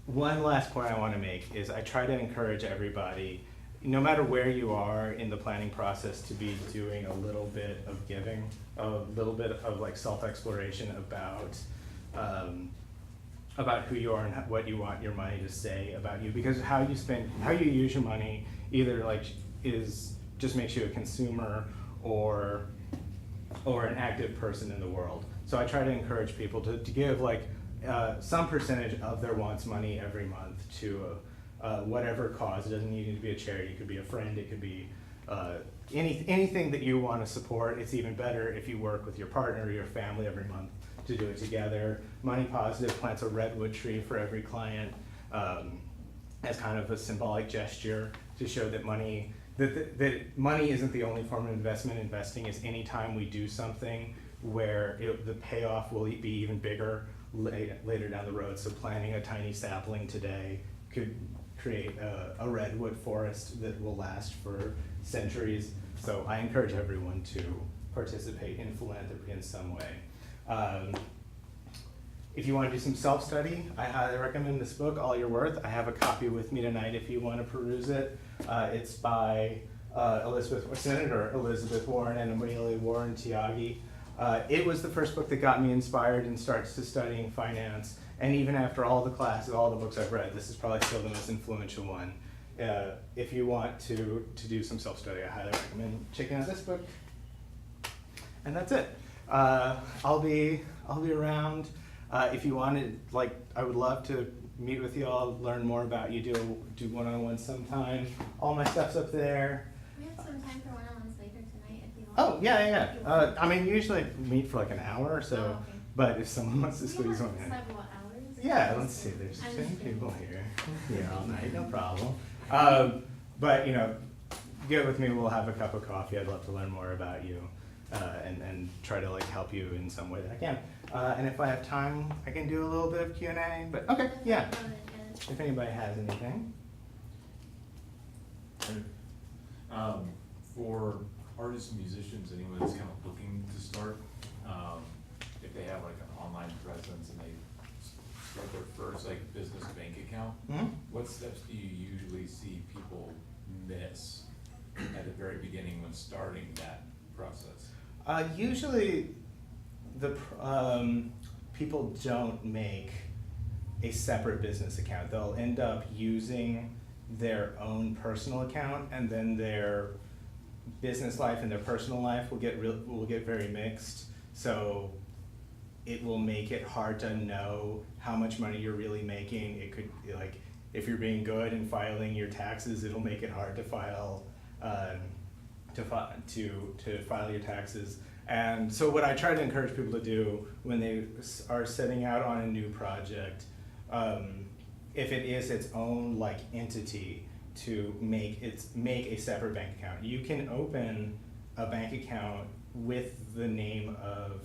One last point I want to make is I try to encourage everybody, no matter where you are in the planning process, to be doing a little bit of giving, a little bit of like self-exploration about who you are and what you want your money to say about you, because how you use your money either just makes you a consumer or an active person in the world. So I try to encourage people to give like some percentage of their wants money every month to whatever cause. It doesn't need to be a charity. It could be a friend. It could be anything that you want to support. It's even better if you work with your partner or your family every month to do it together. Money Positive plants a redwood tree for every client as kind of a symbolic gesture to show that money isn't the only form of investment. Investing is any time we do something where the payoff will be even bigger later down the road. So planting a tiny sapling today could create a redwood forest that will last for centuries. So I encourage everyone to participate in philanthropy in some way. If you want to do some self-study, I highly recommend this book, All You're Worth. I have a copy with me tonight if you want to peruse it. It's by Senator Elizabeth Warren and Amelia Warren Tiagi. It was the first book that got me inspired and starts to studying finance. And even after all the classes, all the books I've read, this is probably still the most influential one. If you want to do some self-study, I highly recommend checking out this book. And that's it. I'll be around. If you wanted, I would love to meet with you all, learn more about you, do one-on-ones sometime. All my stuff's up there.
We have some time for one-on-ones later tonight if you want.
Oh, yeah. Usually meet for like an hour or so,
Oh, okay.
But if someone wants to squeeze one in.
Several hours?
Yeah, let's see, there's
I'm
10
just kidding.
people here. Here all night, no problem. But, get with me, we'll have a cup of coffee. I'd love to learn more about you and try to help you in some way that I can. And if I have time, I can do a little bit of Q&A, but okay, yeah. If anybody has anything.
For artists and musicians, anyone that's kind of looking to start, if they have an online presence and they start their first business bank account, what steps do you usually see people miss at the very beginning when starting that process?
Usually, people don't make a separate business account. They'll end up using their own personal account, and then their business life and their personal life will get very mixed. So it will make it hard to know how much money you're really making. It could, if you're being good and filing your taxes, it'll make it hard to file to file your taxes. And so what I try to encourage people to do when they are setting out on a new project, if it is its own like entity, to make a separate bank account. You can open a bank account with the name of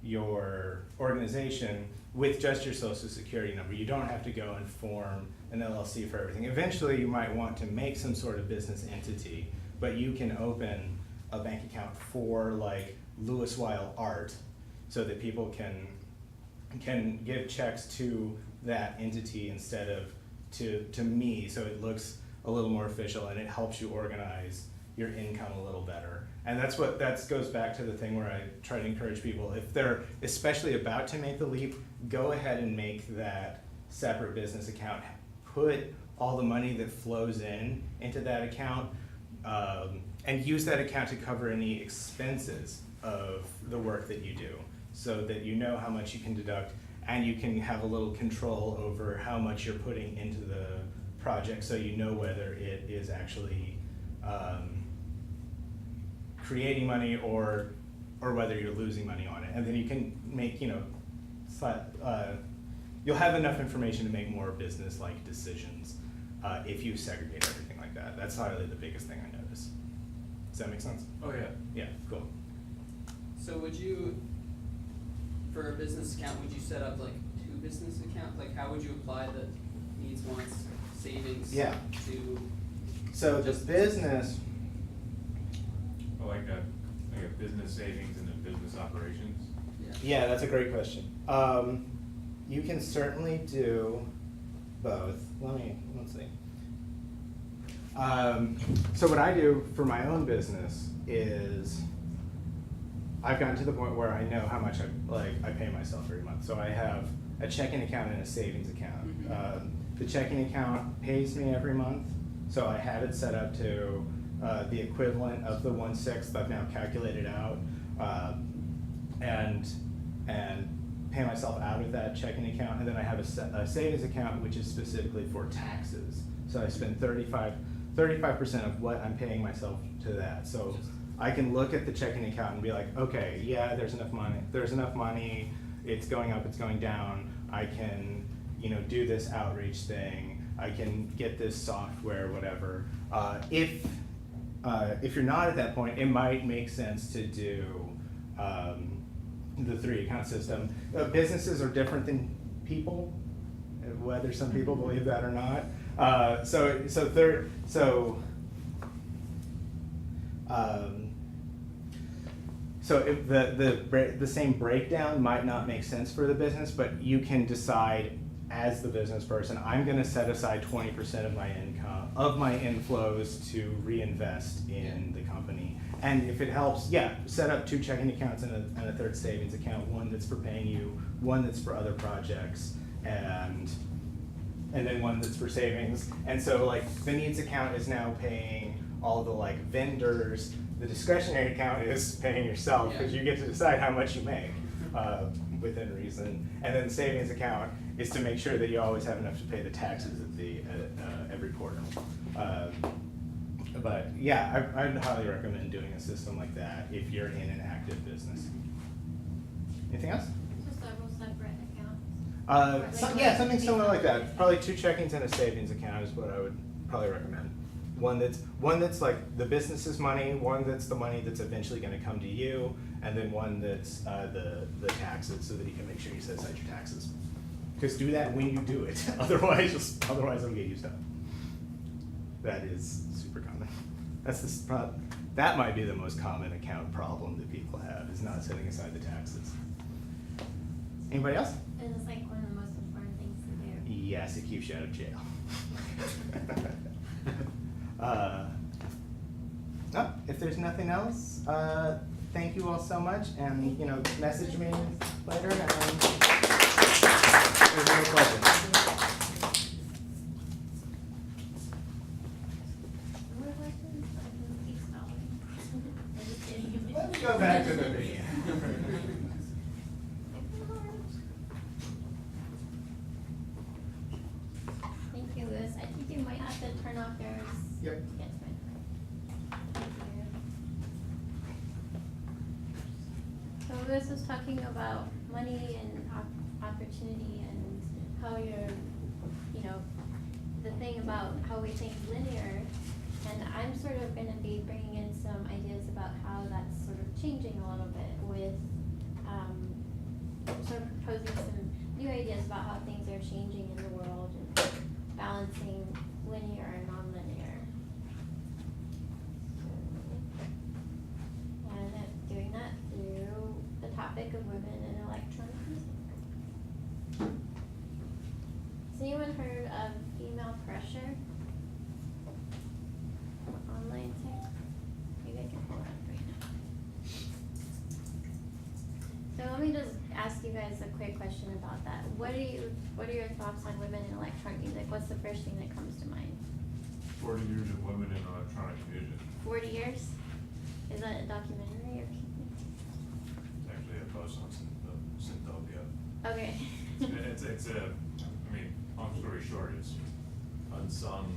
your organization with just your social security number. You don't have to go and form an LLC for everything. Eventually you might want to make some sort of business entity, but you can open a bank account for like Lewis Weil Art so that people can give checks to that entity instead of to me, so it looks a little more official and it helps you organize your income a little better. And that goes back to the thing where I try to encourage people, if they're especially about to make the leap, go ahead and make that separate business account. Put all the money that flows into that account, and use that account to cover any expenses of the work that you do, so that you know how much you can deduct and you can have a little control over how much you're putting into the project, so you know whether it is actually creating money or whether you're losing money on it. And then you can make, you'll have enough information to make more business-like decisions if you segregate everything like that. That's probably the biggest thing I notice. Does that make sense?
Oh, yeah.
Yeah, cool.
So would you, for a business account, would you set up like 2 business accounts? Like how would you apply the needs, wants, savings
Yeah.
to?
So just business,
Oh, like a business savings and a business operations?
yeah, that's a great question. You can certainly do both. Let's see. So what I do for my own business is I've gotten to the point where I know how much I pay myself every month. So I have a checking account and a savings account.
Mm-hmm.
The checking account pays me every month, so I have it set up to the equivalent of the 1/6 I've now calculated out, and pay myself out of that checking account. And then I have a savings account which is specifically for taxes. So I spend 35% of what I'm paying myself to that. So I can look at the checking account and be like, okay, yeah, there's enough money, it's going up, it's going down, I can, do this outreach thing, I can get this software, whatever. If you're not at that point, it might make sense to do the 3-account system. Businesses are different than people, whether some people believe that or not. So if the same breakdown might not make sense for the business, but you can decide as the business person, I'm going to set aside 20% of my income, of my inflows, to reinvest in the company. And if it helps, yeah, set up 2 checking accounts and a 3rd savings account, one that's for paying you, one that's for other projects, and then one that's for savings. And so like the needs account is now paying all the like vendors. The discretionary account is paying yourself, because you get to decide how much you make within reason. And then the savings account is to make sure that you always have enough to pay the taxes at every quarter. But yeah, I'd highly recommend doing a system like that if you're in an active business. Anything else?
So several separate accounts?
Something similar like that. Probably 2 checkings and a savings account is what I would probably recommend. One that's like the business's money, one that's the money that's eventually going to come to you, and then one that's the taxes, so that you can make sure you set aside your taxes. Because do that when you do it. Otherwise it'll get used up. That is super common. That might be the most common account problem that people have, is not setting aside the taxes. Anybody else?
And it's like one of the most important things to do.
Yes, it keeps you out of jail. If there's nothing else, thank you all so much, and message me later. And it was a real pleasure.
More questions? I can keep stalling. I'm just kidding.
Let's go back to the video.
Thank you, Liz. I think you might have to turn off yours.
Yep.
Yes, fine. Thank you. Louis was talking about money and opportunity and how you're, you know, the thing about how we think linear, and I'm sort of gonna be bringing in some ideas about how that's sort of changing a little bit with, sort of proposing some new ideas about how things are changing in the world and balancing linear and nonlinear. And doing that through the topic of women in electronic music. Has anyone heard of female pressure? Online thing? Maybe I can pull it up right now. So let me just ask you guys a quick question about that. What are your thoughts on women in electronic music? What's the first thing that comes to mind?
40 years of women in electronic music.
40 years? Is that a documentary or something?
It's actually a post on Syntopia.
Okay.
It's a, I mean, long story short, it's unsung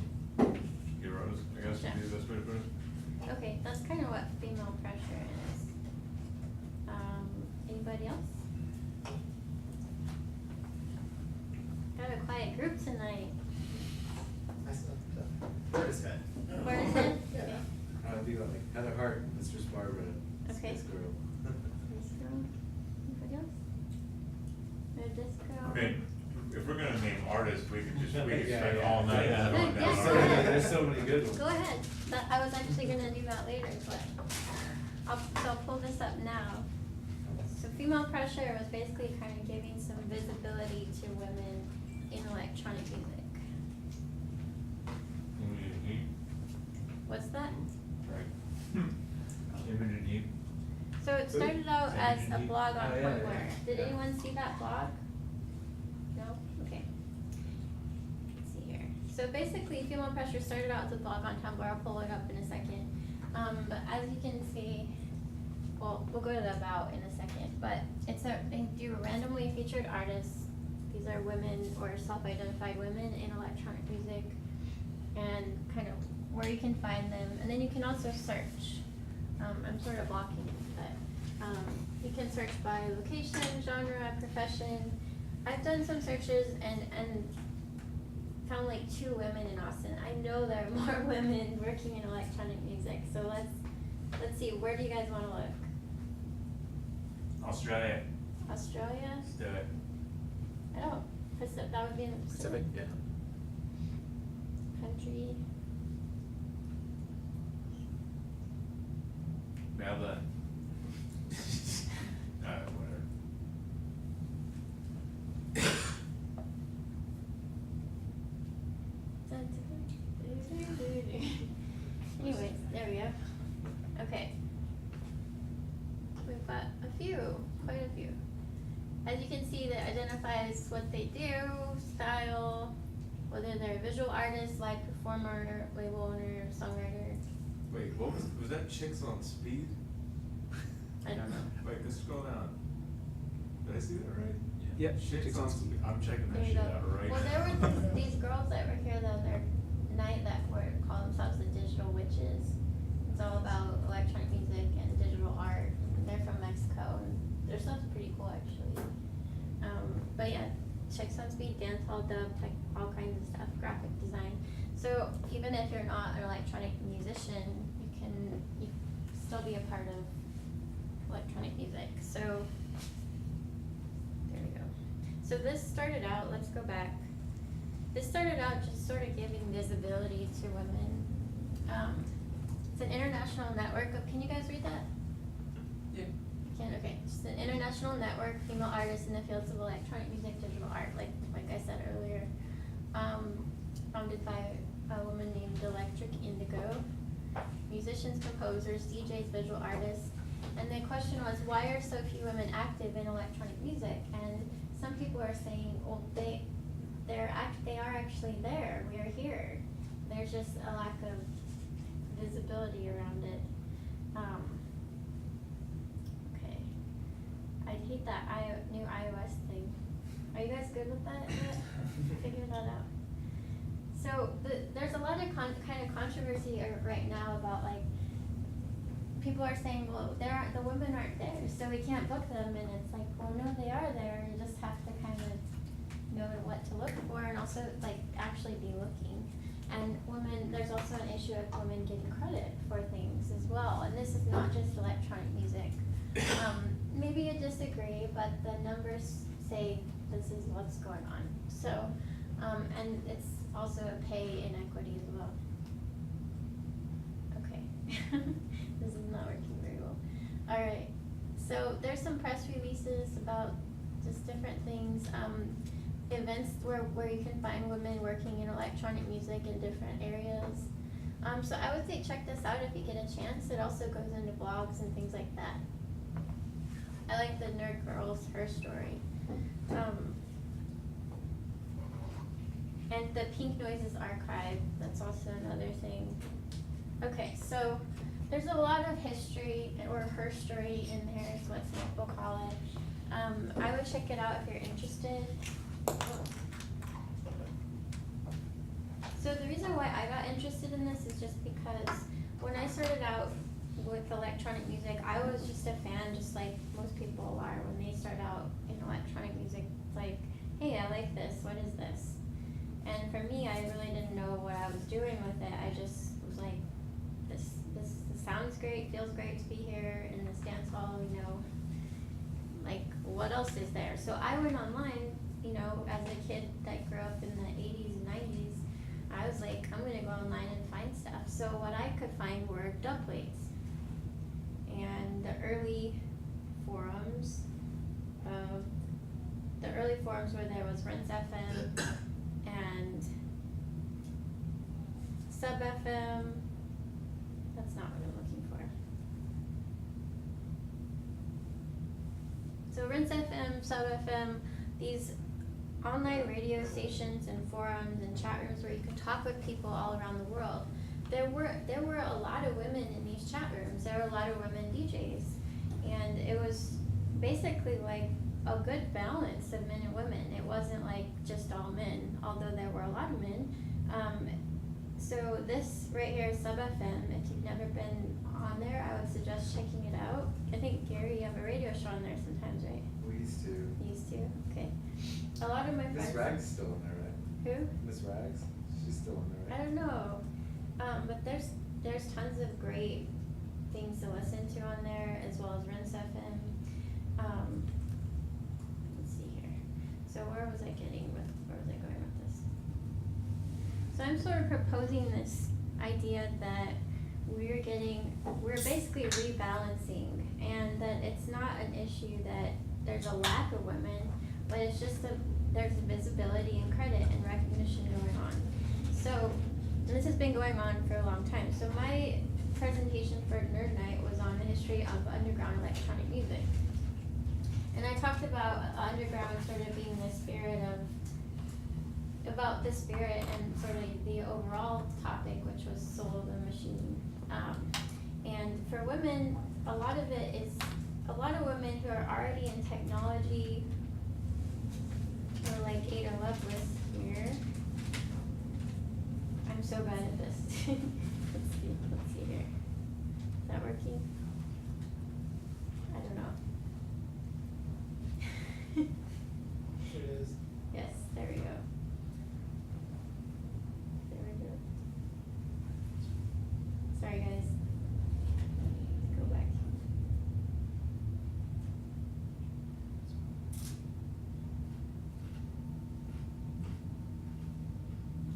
heroes, I guess would be the best way to put it.
Okay, that's kind of what female pressure is. Anybody else? Got a quiet group tonight.
Portishead.
Portishead?
Yeah.
Okay.
I'd be like Heather Hart, Mistress Barbara,
Okay.
Space Girl.
This girl. Anybody else? No disco?
Okay, if we're gonna name artists, we could
Yeah,
spend
yeah.
all night
Yeah.
going
Yeah,
down
go
our.
ahead.
There's so many good ones.
Go ahead. I was actually gonna do that later, but I'll pull this up now. So female pressure was basically kind of giving some visibility to women in electronic music. What's that?
Right. Immunity.
So it started out as a blog on
Oh, yeah,
Tumblr.
yeah.
Did
Yeah.
anyone see that blog? No? Okay. Let's see here. So basically, female pressure started out as a blog on Tumblr. I'll pull it up in a second. But as you can see, well, we'll go to the about in a second. But they do randomly featured artists. These are women or self-identified women in electronic music, and kind of where you can find them. And then you can also search. I'm sort of blocking it, but you can search by location, genre, profession. I've done some searches and found like 2 women in Austin. I know there are more women working in electronic music. So let's see. Where do you guys want to look?
Australia.
Australia?
Let's do it.
I don't. That would be in the Pacific.
Yeah.
Country.
Melbourne. Whatever.
Anyways, there we go. Okay. We've got a few, quite a few. As you can see, that identifies what they do, style, whether they're a visual artist, live performer, label owner, songwriter.
Wait, what was that Chicks on Speed?
I don't know.
Wait, let's scroll down. Did I see that right?
Yeah.
Chicks on Speed. I'm checking that
There you
shit
go.
out right
Well,
now.
there were these girls that were here the other night that call themselves the Digital Witches. It's all about electronic music and digital art. They're from Mexico, and their stuff's pretty cool actually. But yeah, Chicks on Speed, dancehall, dub, tech, all kinds of stuff, graphic design. So even if you're not an electronic musician, you can still be a part of electronic music. So there we go. So this started out, let's go back. This started out just sort of giving visibility to women. It's an international network of, can you guys read that?
Yeah.
You can, okay. It's an international network, female artists in the fields of electronic music, digital art, like I said earlier. Founded by a woman named Electric Indigo. Musicians, composers, DJs, visual artists. And the question was, why are so few women active in electronic music? And some people are saying, well, they are actually there. We are here. There's just a lack of visibility around it. Okay. I hate that new iOS thing. Are you guys good with that yet? Figure that out. So there's a lot of kind of controversy right now about like people are saying, well, the women aren't there, so we can't book them, and it's like, well, no, they are there, you just have to kind of know what to look for, and also, like, actually be looking. And women, there's also an issue of women getting credit for things as well, and this is not just electronic music. Maybe you disagree, but the numbers say this is what's going on. So, and it's also a pay inequity as well. Okay, this is not working very well. All right, so there's some press releases about just different things. Events where you can find women working in electronic music in different areas. So I would say check this out if you get a chance. It also goes into blogs and things like that. I like the Nerd Girls, her story. And the Pink Noises Archive, that's also another thing. Okay, so there's a lot of history, or her story in there is what some people call it. I would check it out if you're interested. So the reason why I got interested in this is just because when I started out with electronic music, I was just a fan, just like most people are when they start out in electronic music. It's like, hey, I like this, what is this? And for me, I really didn't know what I was doing with it. I just was like, this sounds great, feels great to be here in this dance hall, you know, like what else is there? So I went online, you know, as a kid that grew up in the 80s and 90s, I was like, I'm gonna go online and find stuff. So what I could find were dub plates. And the early forums where there was Rinse FM and Sub FM. That's not what I'm looking for. So Rinse FM, Sub FM, these online radio stations and forums and chat rooms where you can talk with people all around the world. There were a lot of women in these chat rooms. There were a lot of women DJs, and it was basically like a good balance of men and women. It wasn't like just all men, although there were a lot of men. So this right here is Sub FM. If you've never been on there, I would suggest checking it out. I think, Gary, you have a radio show on there sometimes, right?
We used to.
You used to? Okay. A lot of my friends...
Miss Rags still in there, right?
Who?
Miss Rags? She's still in there,
I
right?
don't know. But there's tons of great things to listen to on there, as well as Rinse FM. Let's see here. So where was I going with this? So I'm sort of proposing this idea that we're basically rebalancing, and that it's not an issue that there's a lack of women, but it's just there's visibility and credit and recognition going on. So this has been going on for a long time. So my presentation for Nerd Night was on the history of underground electronic music. And I talked about underground sort of being the spirit and sort of the overall topic, which was Soul of the Machine. And for women, a lot of women who are already in technology, or like Ada Lovelace here. I'm so bad at this. Let's see here. Is that working? I don't know.
It is.
Yes, there we go. There we go. Sorry guys. Go back.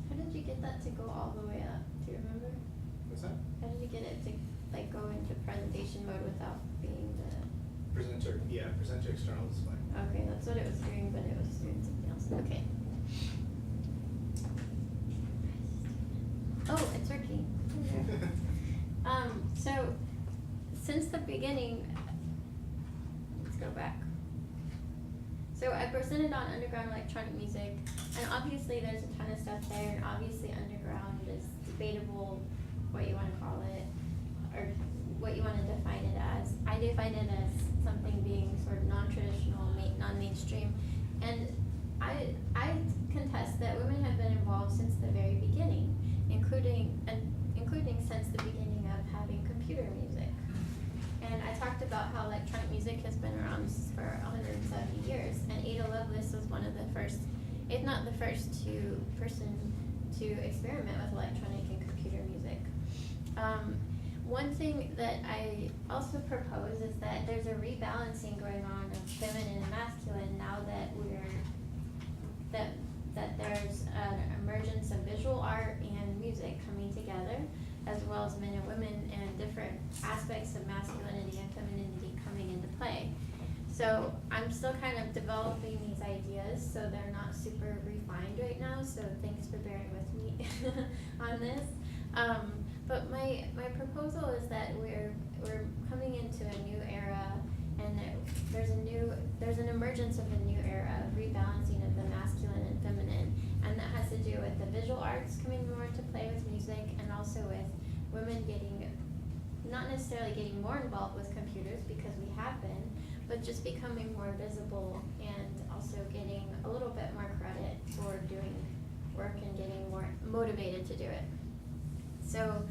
How did you get that to go all the way up? Do you remember?
What's that?
How did you get it to like go into presentation mode without being the...
Presenter external display.
Okay, that's what it was doing, but it was doing something else. Okay. Oh, it's working. So since the beginning, let's go back. So I presented on underground electronic music, and obviously there's a ton of stuff there, and obviously underground is debatable what you want to call it, or what you want to define it as. I define it as something being sort of non-traditional, non-mainstream, and I contest that women have been involved since the very beginning, including since the beginning of having computer music. was one of the first, if not the first, person to experiment with electronic and computer music. One thing that I also propose is that there's a rebalancing going on of feminine and masculine now that that there's an emergence of visual art and music coming together, as well as men and women and different aspects of masculinity and femininity coming into play. So I'm still kind of developing these ideas, so they're not super refined right now, so thanks for bearing with me on this. But my proposal is that we're coming into a new era, and that there's an emergence of a new era of rebalancing of the masculine and feminine, and that has to do with the visual arts coming more into play with music, and also with women not necessarily getting more involved with computers, because we have been, but just becoming more visible and also getting a little bit more credit for doing work and getting more motivated to do it. So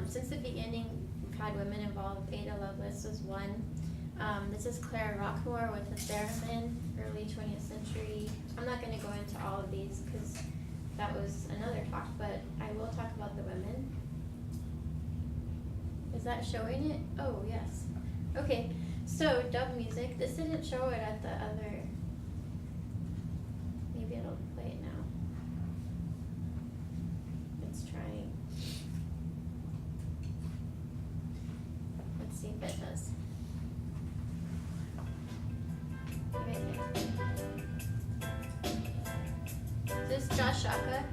since the beginning, we've had women involved. Ada Lovelace was one. This is Clara Rockmore with the theremin, early 20th century. I'm not going to go into all of these because that was another talk, but I will talk about the women. Is that showing it? Oh, yes. Okay, so dub music. This didn't show it at the other. Maybe it'll play it now. It's trying. Let's see if it does. This is Josh Shaka.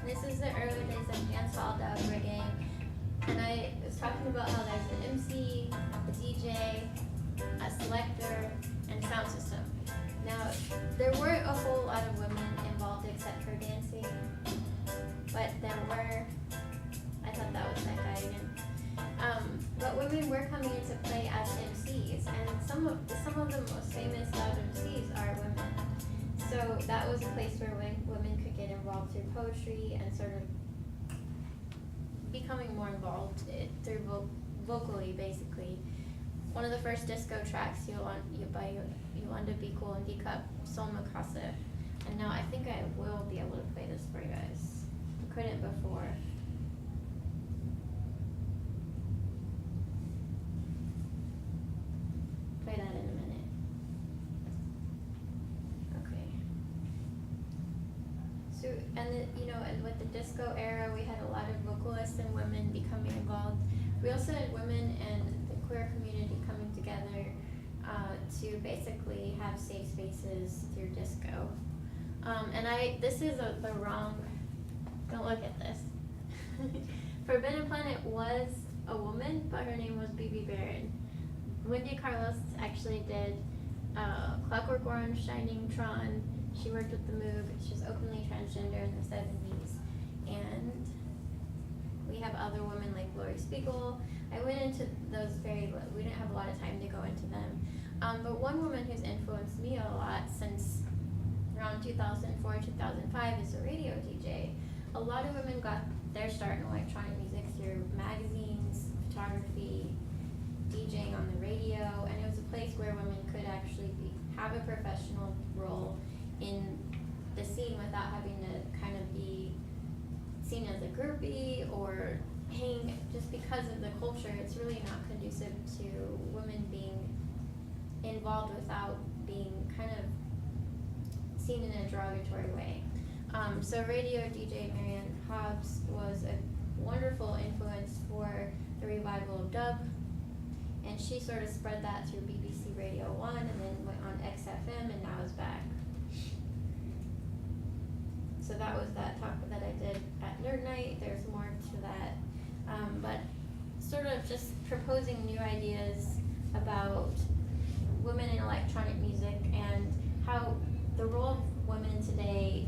This is the early days of dancehall dub reggae. And I was talking about how there's an MC, a DJ, a selector, and sound system. Now, there weren't a whole lot of women involved except for dancing, but there were. I thought that was that guy again. But women were coming into play as MCs, and some of the most famous dub MCs are women. So that was a place where women could get involved through poetry and sort of becoming more involved through vocally, basically. One of the first disco tracks, You Want to Be Cool and D Cup, Sol Mikasa. And now I think I will be able to play this for you guys. I couldn't before. Play that in a minute. Okay. So, and with the disco era, we had a lot of vocalists and women becoming involved. We also had women and the queer community coming together to basically have safe spaces through disco. This is the wrong, don't look at this. Forbidden Planet was a woman, but her name was Bibi Barron. Wendy Carlos actually did Clockwork Orange, Shining, Tron. She worked with the Moog. She's openly transgender in the 70s. And we have other women like Lori Spiegel. I went into those we didn't have a lot of time to go into them. But one woman who's influenced me a lot since around 2004, 2005 is a radio DJ. A lot of women got their start in electronic music through magazines, photography, DJing on the radio, and it was a place where women could actually have a professional role in the scene without having to kind of be seen as a groupie or hang, just because of the culture. It's really not conducive to women being involved without being kind of seen in a derogatory way. So radio DJ Marianne Hobbs was a wonderful influence for the revival of dub, and she sort of spread that through BBC Radio 1 and then went on XFM and now is back. So that was that talk that I did at Nerd Night. There's more to that. But sort of just proposing new ideas about women in electronic music and how the role of women today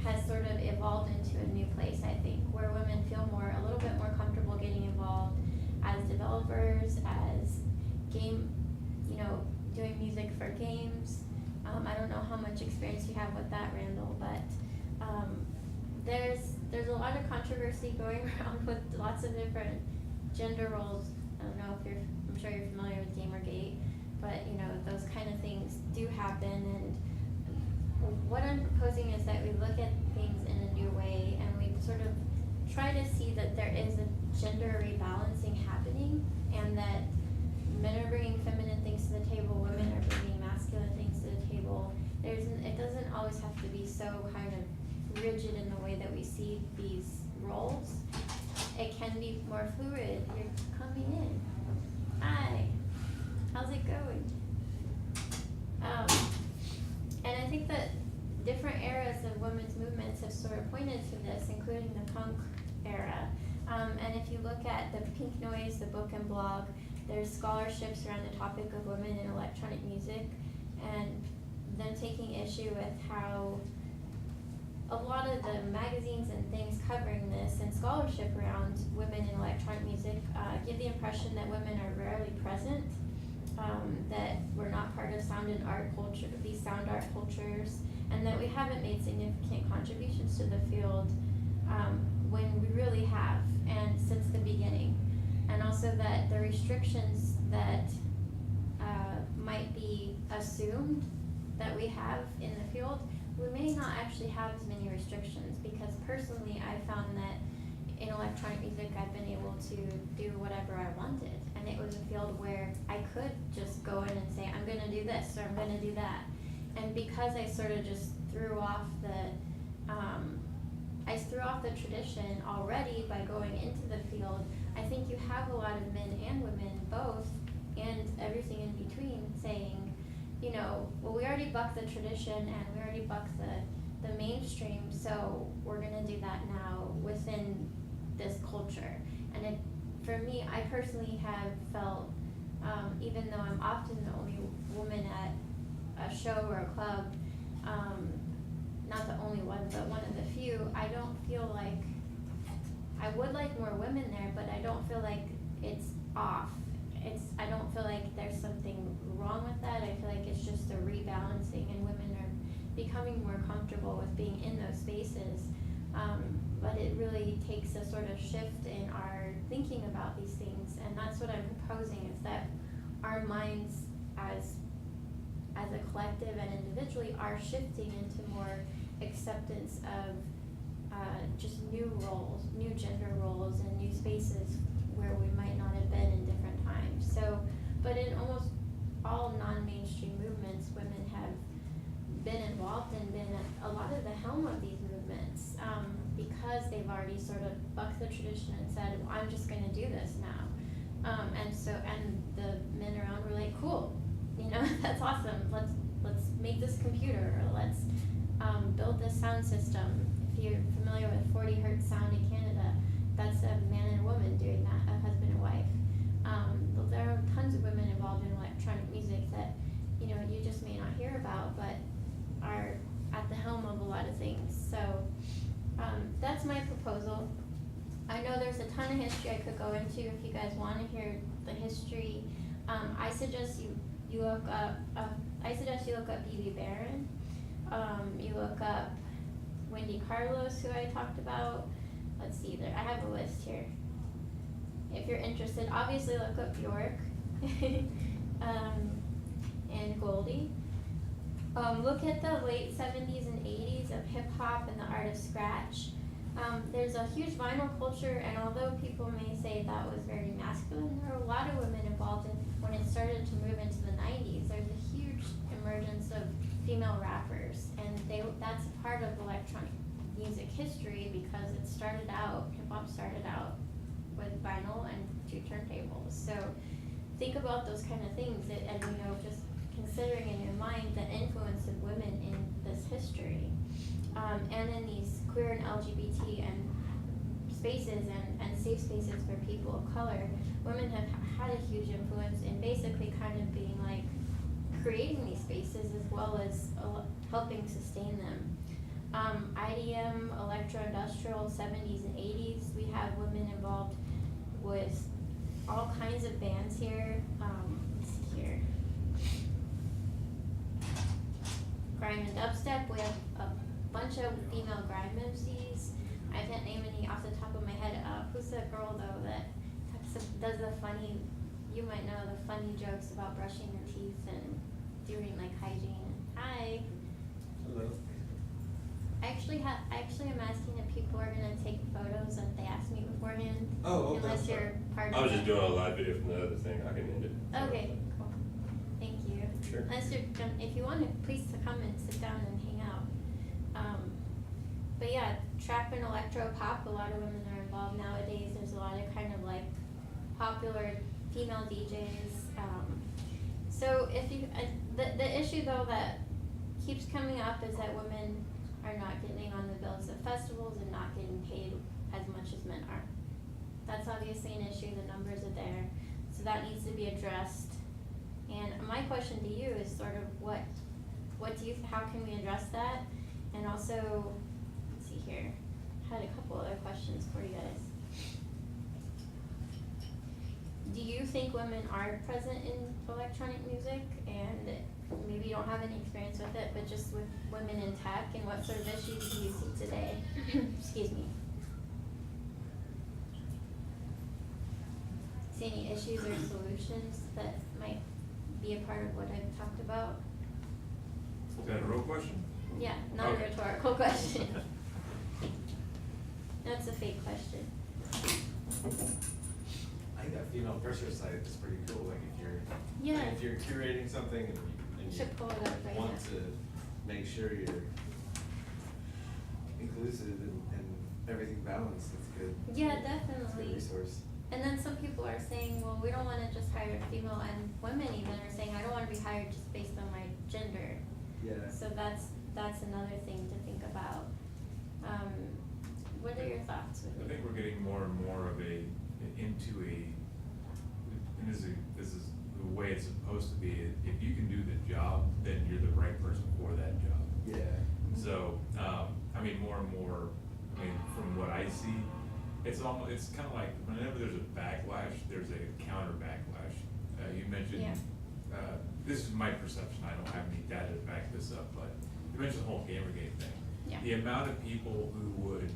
has sort of evolved into a new place, I think, where women feel a little bit more comfortable getting involved as developers, as doing music for games. I don't know how much experience you have with that, Randall, but there's a lot of controversy going around with lots of different gender roles. I don't know if I'm sure you're familiar with Gamergate, but those kind of things do happen, and what I'm proposing is that we look at things in a new way and we sort of try to see that there is a gender rebalancing happening and that men are bringing feminine things to the table, women are bringing masculine things to the table. It doesn't always have to be so kind of rigid in the way that we see these roles. It can be more fluid. You're coming in. Hi, how's it going? And I think that different eras of women's movements have sort of pointed to this, including the punk era. And if you look at the Pink Noise, the book and blog, there's scholarships around the topic of women in electronic music, and them taking issue with how a lot of the magazines and things covering this and scholarship around women in electronic music give the impression that women are rarely present, that we're not part of sound and art culture, these sound art cultures, and that we haven't made significant contributions to the field when we really have, and since the beginning. And also that the restrictions that might be assumed that we have in the field, we may not actually have as many restrictions, because personally I found that in electronic music I've been able to do whatever I wanted, and it was a field where I could just go in and say I'm gonna do this or I'm gonna do that. And because I sort of just threw off the tradition already by going into the field, I think you have a lot of men and women both, and everything in between, saying, you know, well, we already bucked the tradition and we already bucked the mainstream, so we're gonna do that now within this culture. And for me, I personally have felt, even though I'm often the only woman at a show or a club, not the only one, but one of the few, I don't feel like, I would like more women there, but I don't feel like it's off. I don't feel like there's something wrong with that. I feel like it's just a rebalancing, and women are becoming more comfortable with being in those spaces. But it really takes a sort of shift in our thinking about these things, and that's what I'm proposing, is that our minds as a collective and individually are shifting into more acceptance of just new roles, new gender roles, and new spaces where we might not have been in different times. So, but in almost all non-mainstream movements, women have been involved and been at a lot of the helm of these movements, because they've already sort of bucked the tradition and said, well, I'm just gonna do this now. And the men around were like, cool, you know, that's awesome, let's make this computer, or let's build this sound system. If you're familiar with 40 Hertz Sound in Canada, that's a man and a woman doing that, a husband and wife. There are tons of women involved in electronic music that, you know, you just may not hear about, but are at the helm of a lot of things. So that's my proposal. I know there's a ton of history I could go into if you guys want to hear the history. I suggest you look up B.B. Barron. You look up Wendy Carlos, who I talked about. Let's see, I have a list here. If you're interested, obviously look up Bjork and Goldie. Look at the late 70s and 80s of hip hop and the art of scratch. There's a huge vinyl culture, and although people may say that was very masculine, there are a lot of women involved in when it started to move into the 90s. There's a huge emergence of female rappers, and that's a part of electronic music history, because hip hop started out with vinyl and 2 turntables. So think about those kind of things, and you know, just considering in your mind the influence of women in this history, and in these queer and LGBT and spaces and safe spaces for people of color. Women have had a huge influence in basically kind of being like creating these spaces as well as helping sustain them. IDM, electro-industrial, 70s and 80s, we have women involved with all kinds of bands here. Let's see here. Grime and dubstep, we have a bunch of female grime MCs. I can't name any off the top of my head. Who's that girl though that does the funny, you might know the funny jokes about brushing your teeth and doing like hygiene? Hi.
Hello.
I actually am asking if people are gonna take photos that they asked me beforehand.
Oh, okay.
Unless you're part of
I was just
it.
doing a live video from the other thing. I can end it.
Okay, cool. Thank you.
Sure.
Unless you're if you want to, please to come and sit down and hang out. But yeah, trap and electro pop. A lot of women are involved nowadays. There's a lot of kind of like popular female DJs. So if you the issue though that keeps coming up is that women are not getting on the bills of festivals and not getting paid as much as men are. That's obviously an issue. The numbers are there, so that needs to be addressed. And my question to you is sort of what do you how can we address that? And also, let's see here, I had a couple other questions for you guys. Do you think women are present in electronic music, and maybe you don't have any experience with it, but just with women in tech, and what sort of issues do you see today? Excuse me. See any issues or solutions that might be a part of what I've talked about?
Is that a real question?
Yeah, not
Okay.
a rhetorical question. That's a fake question.
I think that female pressure side is pretty cool. Like
Yeah.
if you're curating something and you
Should pull it up right
want
now.
to make sure you're inclusive and everything balanced, it's good.
Yeah,
It's a good
definitely.
resource.
And then some people are saying, well, we don't wanna just hire female, and women even are saying, I don't wanna be hired just based on my gender.
Yeah.
So that's another thing to think about. What are your thoughts with
I
it?
think we're getting more and more of and this is the way it's supposed to be. If you can do the job, then you're the right person for that job.
Yeah.
So, I mean, more and more, I mean, from what I see, it's kind of like whenever there's a backlash, there's a counter backlash. You mentioned,
Yeah.
this is my perception, I don't have any data to back this up, but you mentioned the whole Gamergate thing.
Yeah.
The amount of people who would,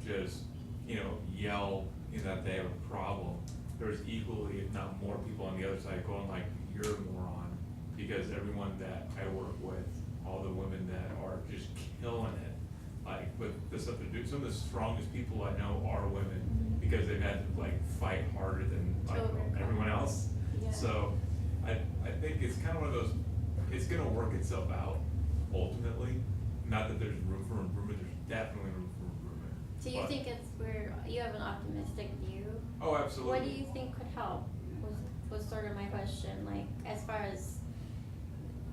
just, yell, that they have a problem, there's equally, if not more people on the other side going like, you're a moron, because everyone that I work with, all the women that are just killing it, like with the stuff to do, some of the strongest people I know are women, because they've had to like fight harder than like
Totally.
everyone else.
Yeah.
So, I think it's kind of one of those, it's gonna work itself out ultimately, not that there's room for improvement, there's definitely room for improvement.
So you
But-
think you have an optimistic view?
Oh, absolutely.
What do you think could help, was sort of my question, like, as far as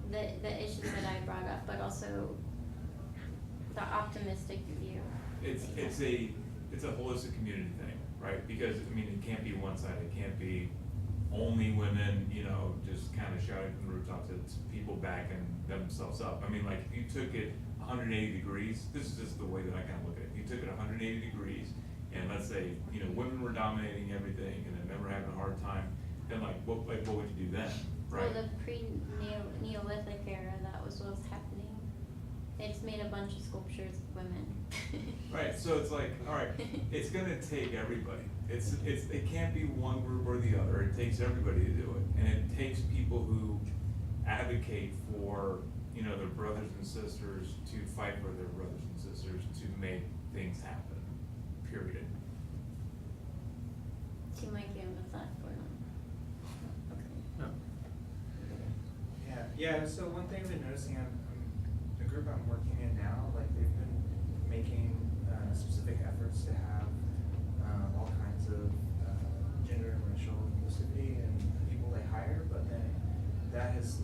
the issues that I brought up, but also the optimistic view?
It's a holistic community thing, right? Because, I mean, it can't be one-sided, it can't be only women, just kind of shouting from the rooftops, it's people backing themselves up. I mean, like, if you took it 180 degrees, this is just the way that I kind of look at it. If you took it 180 degrees, and let's say, women were dominating everything, and then men were having a hard time, then like, what would you do then, right?
Well, the pre-Neolithic era, that was what was happening. They just made a bunch of sculptures of women.
Right, so it's like, all right, it's gonna take everybody. It can't be one group or the other, it takes everybody to do it. And it takes people who advocate for, their brothers and sisters to fight for their brothers and sisters to make things happen, period.
Seem like you have a thought for them. Okay.
Yeah, so one thing I've been noticing, the group I'm working in now, like they've been making specific efforts to have all kinds of gender and racial inclusivity in the people they hire, but then that has,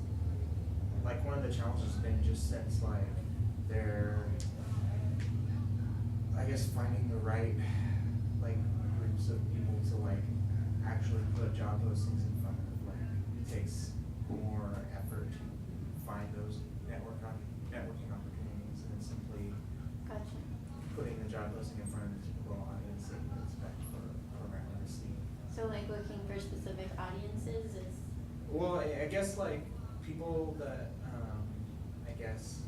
like, one of the challenges has been just since like they're, I guess, finding the right like groups of people to like actually put job postings in front of, like it takes more effort to find those networking opportunities than simply
Gotcha.
putting the job posting in front of the typical audience that you would expect for a programmer to see.
So like looking for specific audiences is,
Well, I guess like people that, I guess,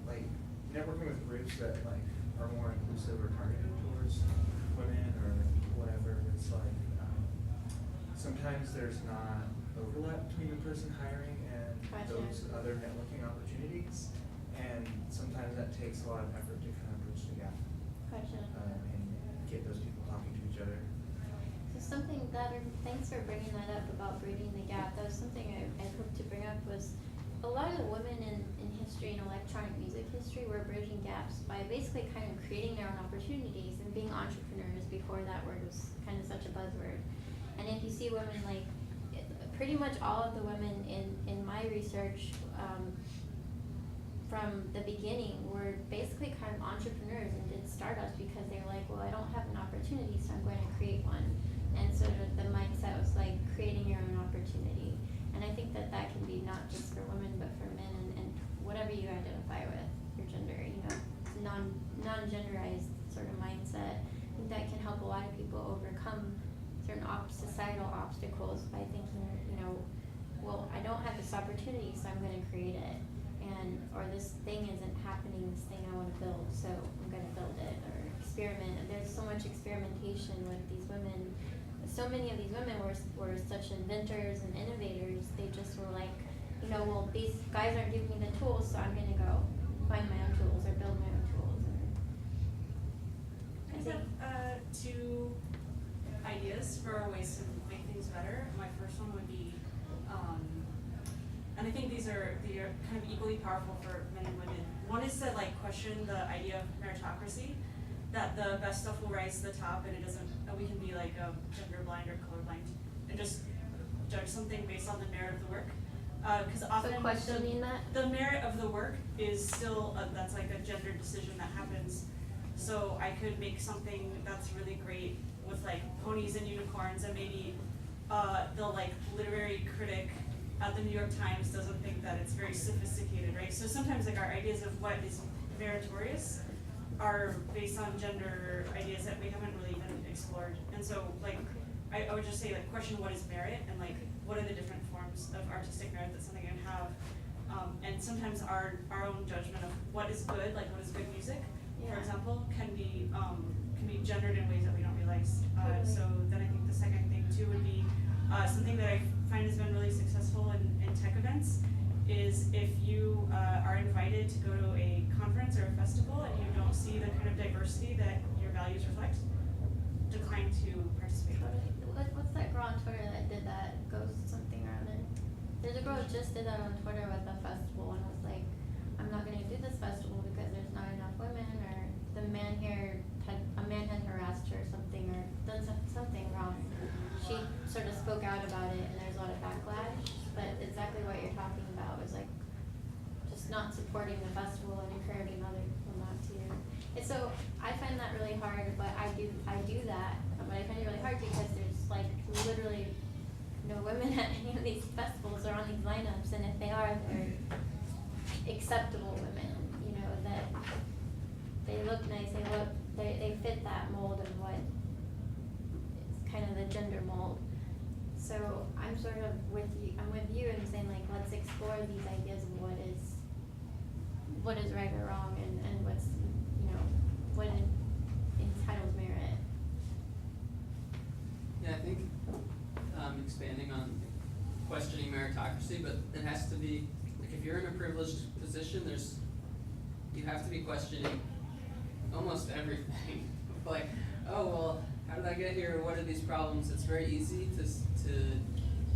like networking with groups that like are more inclusive or targeted towards women or whatever. It's like sometimes there's not overlap between the person hiring and
Gotcha.
those other networking opportunities.
and sometimes that takes a lot of effort to kind of bridge the gap,
Gotcha.
and get those people talking to each other.
So something that, thanks for bringing that up about bridging the gap. That was something I hoped to bring up was a lot of the women in history and electronic music history were bridging gaps by basically kind of creating their own opportunities and being entrepreneurs before that word was kind of such a buzzword. And if you see women like, pretty much all of the women in my research from the beginning were basically kind of entrepreneurs and did startups because they were like, well, I don't have an opportunity, so I'm going to create one. And sort of the mindset was like creating your own opportunity. And I think that can be not just for women, but for men and whatever you identify with, your gender, you know, non-genderized sort of mindset. I think that can help a lot of people overcome certain societal obstacles by thinking, you know, well, I don't have this opportunity, so I'm going to create it. Or this thing isn't happening, this thing I want to build, so I'm going to build it, or experiment. And there's so much experimentation with these women. So many of these women were such inventors and innovators. They just were like, you know, well, these guys aren't giving me the tools, so I'm going to go find my own tools or build my own tools.
I have two ideas for ways to make things better. My first one would be, and I think they are kind of equally powerful for men and women. One is to like question the idea of meritocracy, that the best stuff will rise to the top, and it doesn't. We can be like gender blind or colorblind, and just judge something based on the merit of the work. Because often
so questioning
the merit of the work is still that's like a gender decision that happens. So I could make something that's really great with like ponies and unicorns, and maybe the like literary critic at the New York Times doesn't think that it's very sophisticated, right? So sometimes like our ideas of what is meritorious are based on gender ideas that we haven't really even explored. And so like I would just say like question what is merit, and like what are the different forms of artistic merit that something can have. And sometimes our own judgment of what is good, like what is good music, for example, can be gendered in ways that we don't realize. So then I think the second thing too would be something that I find has been really successful in tech events is if you are invited to go to a conference or a festival and you don't see the kind of diversity that your values reflect, decline to participate.
What's that girl on Twitter that did that? Ghost something or other. There's a girl who just did that on Twitter with a festival and was like, I'm not going to do this festival because there's not enough women, or a man had harassed her or something, or done something wrong. She sort of spoke out about it, and there's a lot of backlash. But exactly what you're talking about was like just not supporting the festival and encouraging other people not to. And so I find that really hard, but I do that, but I find it really hard because there's like literally no women at any of these festivals or on these lineups, and if they are, they're acceptable women, you know, that they look nice, they fit that mold of what is kind of the gender mold. So I'm sort of with you and saying like, let's explore these ideas of what is right or wrong, and what's, you know, what entitles merit.
Yeah, I think expanding on questioning meritocracy, but it has to be, like if you're in a privileged position, you have to be questioning almost everything. Like, oh, well, how did I get here? What are these problems? It's very easy to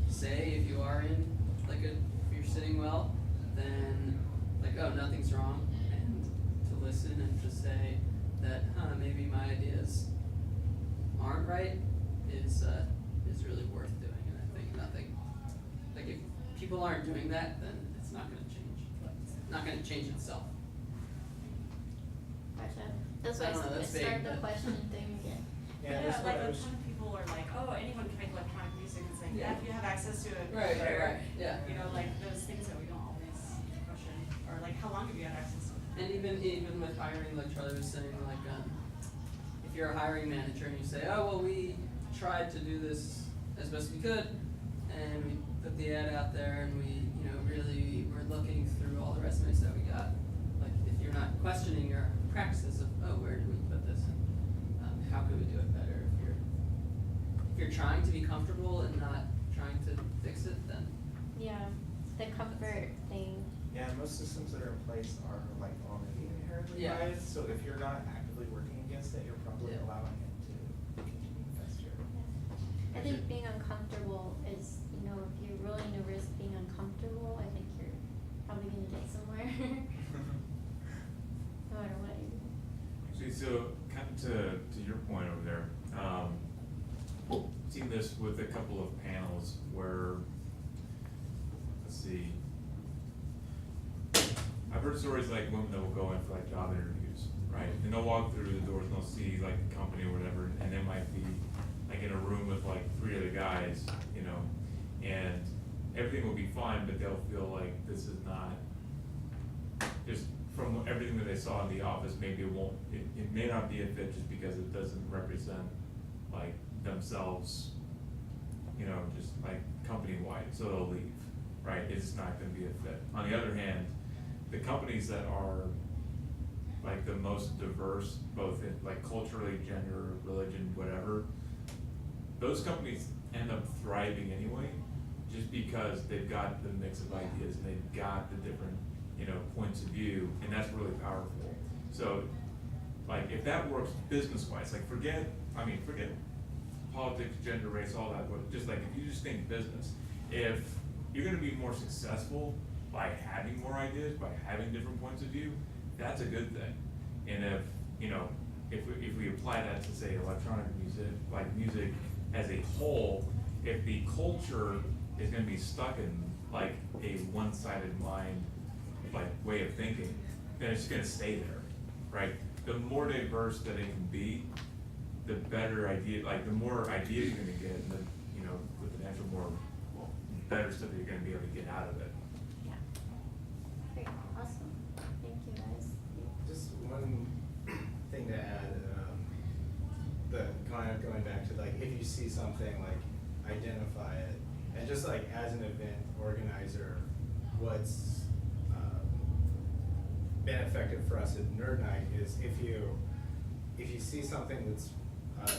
say if you are in, like if you're sitting well, then like, oh, nothing's wrong, and to listen and to say that, maybe my ideas aren't right is really worth doing. And I think nothing, like if people aren't doing that, then it's not going to change. It's not going to change itself.
Gotcha. That's why I started the question thing again.
Yeah, like a ton of people are like, oh, anyone can make electronic music. It's like, yeah, if you have access to it,
Right. Yeah.
You know, like those things that we don't always question, or like how long have you had access to it?
And even with hiring, like Charlie was saying, like if you're a hiring manager and you say, oh well, we tried to do this as best we could, and we put the ad out there, and we really were looking through all the resumes that we got. Like if you're not questioning your practices of, oh, where do we put this, and how could we do it better? If you're trying to be comfortable and not trying to fix it, then
yeah, the comfort thing.
Yeah, most systems that are in place are like already inherently
Yeah.
biased, so if you're not actively working against it, you're probably
Yeah.
allowing it to continue to fester.
I think being uncomfortable is, you know, if you're willing to risk being uncomfortable, I think you're probably gonna get somewhere. No matter what you do.
See, so kind of to your point over there, seen this with a couple of panels where, let's see, I've heard stories like women that will go in for like job interviews, right? And they'll walk through the doors and they'll see like the company or whatever, and they might be like in a room with like 3 other guys, you know, and everything will be fine, but they'll feel like this is not, just from everything that they saw in the office, maybe it may not be a fit just because it doesn't represent like themselves, you know, just like company-wide, so they'll leave, right? It's not gonna be a fit. On the other hand, the companies that are like the most diverse, both in like culturally, gender, religion, whatever, those companies end up thriving anyway, just because they've got the mix of ideas and they've got the different, you know, points of view, and that's really powerful. So, like, if that works business-wise, like, forget politics, gender, race, all that, but just like, if you just think business, if you're gonna be more successful by having more ideas, by having different points of view, that's a good thing. And if, you know, if we apply that to, say, electronic music, like music as a whole, if the culture is gonna be stuck in, like, a one-sided mind, like, way of thinking, then it's gonna stay there, right? The more diverse that it can be, the better idea, like, the more ideas you're gonna get, and the, you know, with the natural more, well, better stuff that you're gonna be able to get out of it.
Yeah. Great, awesome. Thank you guys.
Just one thing to add, the kind of going back to like, if you see something, like identify it, and just like as an event organizer, what's been effective for us at Nerd Night is if you see something that's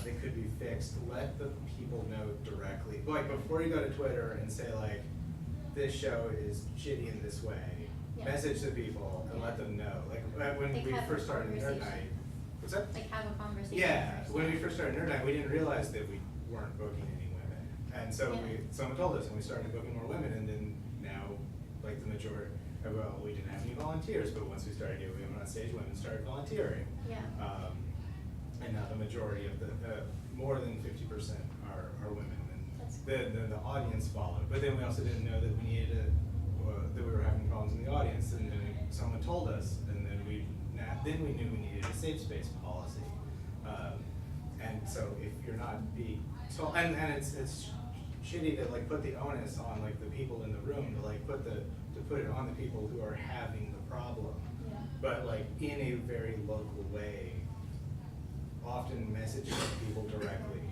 that could be fixed, let the people know directly. Like before you go to Twitter and say like, this show is shitty in this way,
Yeah.
message the people and let them know. Like when
Like
we
have a
first started Nerd
conversation.
Night, what's that?
Like have a conversation.
Yeah,
first.
when we first started Nerd Night, we didn't realize that we weren't booking any women. And so
Yeah.
someone told us and we started booking more women, and then now, like the majority, well, we didn't have any volunteers, but once we started getting women on stage, women started volunteering.
Yeah.
And now the majority of the, more than 50% are women,
That's
and then the audience followed. But then we also didn't know that we needed that we were having problems in the audience, and then someone told us, and then we knew we needed a safe space policy. And so if you're not being told, and it's shitty to like put the onus on like the people in the room to like put it on the people who are having the problem.
Yeah.
But like in a very local way, often messaging people directly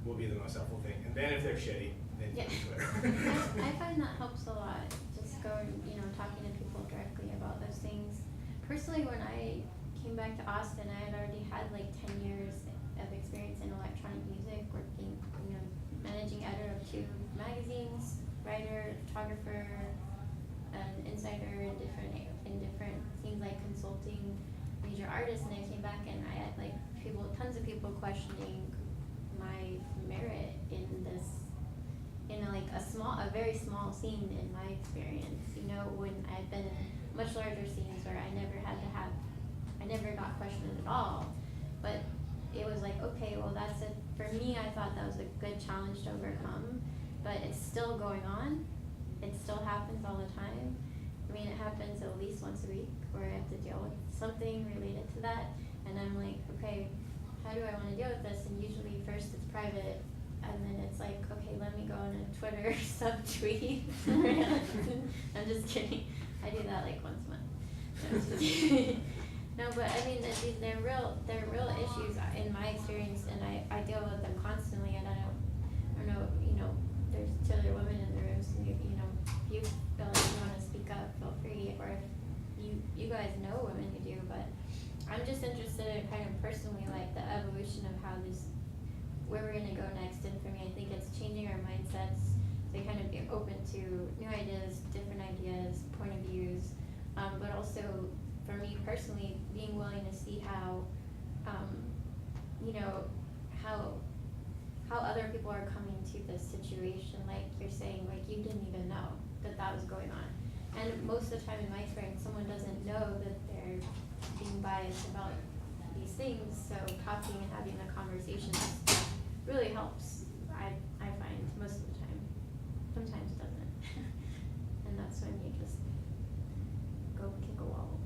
will be the most helpful thing. And then if they're shitty, then
Yeah.
go to Twitter.
I find that helps a lot, just going, you know, talking to people directly about those things. Personally, when I came back to Austin, I had already had like 10 years of experience in electronic music, working, you know, managing editor of 2 magazines, writer, photographer, an insider in different things like consulting major artists, and I came back and I had like tons of people questioning my merit in this, in a very small scene in my experience. You know, when I've been in much larger scenes where I never got questioned at all. But it was like, okay, well for me, I thought that was a good challenge to overcome, but it's still going on. It still happens all the time. I mean, it happens at least once a week where I have to deal with something related to that, and I'm like, okay, how do I want to deal with this? And usually first it's private, and then it's like, okay, let me go on a Twitter subtweet. I'm just kidding. I do that like once a month. No, I'm just kidding. No, but I mean, they're real issues in my experience, and I deal with them constantly, and I don't know, you know, there's 2 other women in the room, so maybe, you know, if you feel like you want to speak up, feel free, or if you guys know women who do, but I'm just interested in kind of personally like the evolution of how where we're gonna go next, and for me, I think it's changing our mindsets they kind of be open to new ideas, different ideas, point of views, but also for me personally, being willing to see how, you know, how other people are coming to this situation. Like you're saying, like you didn't even know that that was going on. And most of the time in my experience, someone doesn't know that they're being biased about these things. So talking and having a conversation really helps. I find most of the time. Sometimes it doesn't. And that's when you just go kick a wall.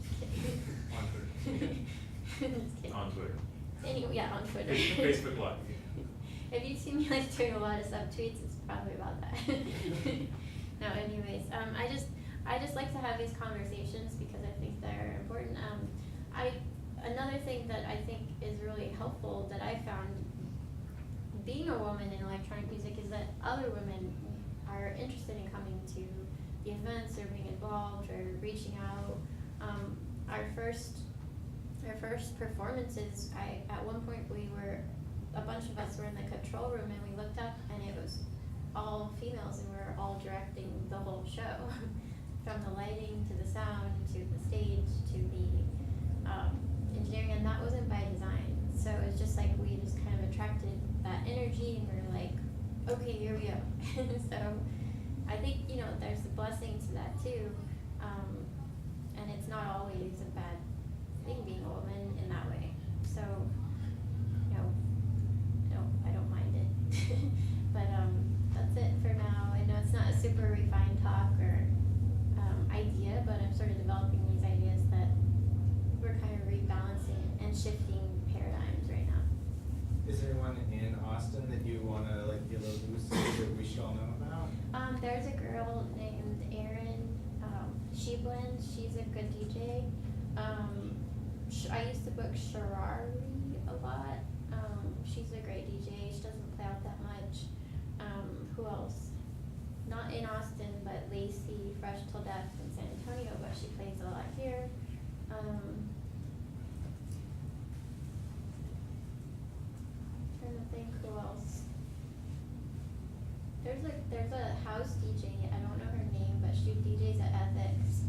Just kidding.
On Twitter.
Just kidding.
On Twitter.
Anyway, yeah, on Twitter.
Facebook Live.
If you see me like doing a lot of subtweets, it's probably about that. No, anyways, I just like to have these conversations because I think they're important. Another thing that I think is really helpful that I found being a woman in electronic music is that other women are interested in coming to the events or being involved or reaching out. Our first performances, at one point a bunch of us were in the control room and we looked up and it was all females and we were all directing the whole show. From the lighting to the sound to the stage to the engineering, and that wasn't by design. So it's just like we just kind of attracted that energy and we were like, okay, here we go. So I think, you know, there's a blessing to that too. And it's not always a bad thing being a woman in that way. So, you know, I don't mind it. But that's it for now. I know it's not a super refined talk or idea, but I'm sort of developing these ideas that we're kind of rebalancing and shifting paradigms right now.
Is there anyone in Austin that you want to like be a little loose that we should all know about?
There's a girl named Erin. She blends. She's a good DJ. I used to book Sharari a lot. She's a great DJ. She doesn't play out that much. Who else? Not in Austin, but Lacey, Fresh Till Death in San Antonio, but she plays a lot here. Trying to think who else. There's a house DJ, I don't know her name, but she DJs at Ethics,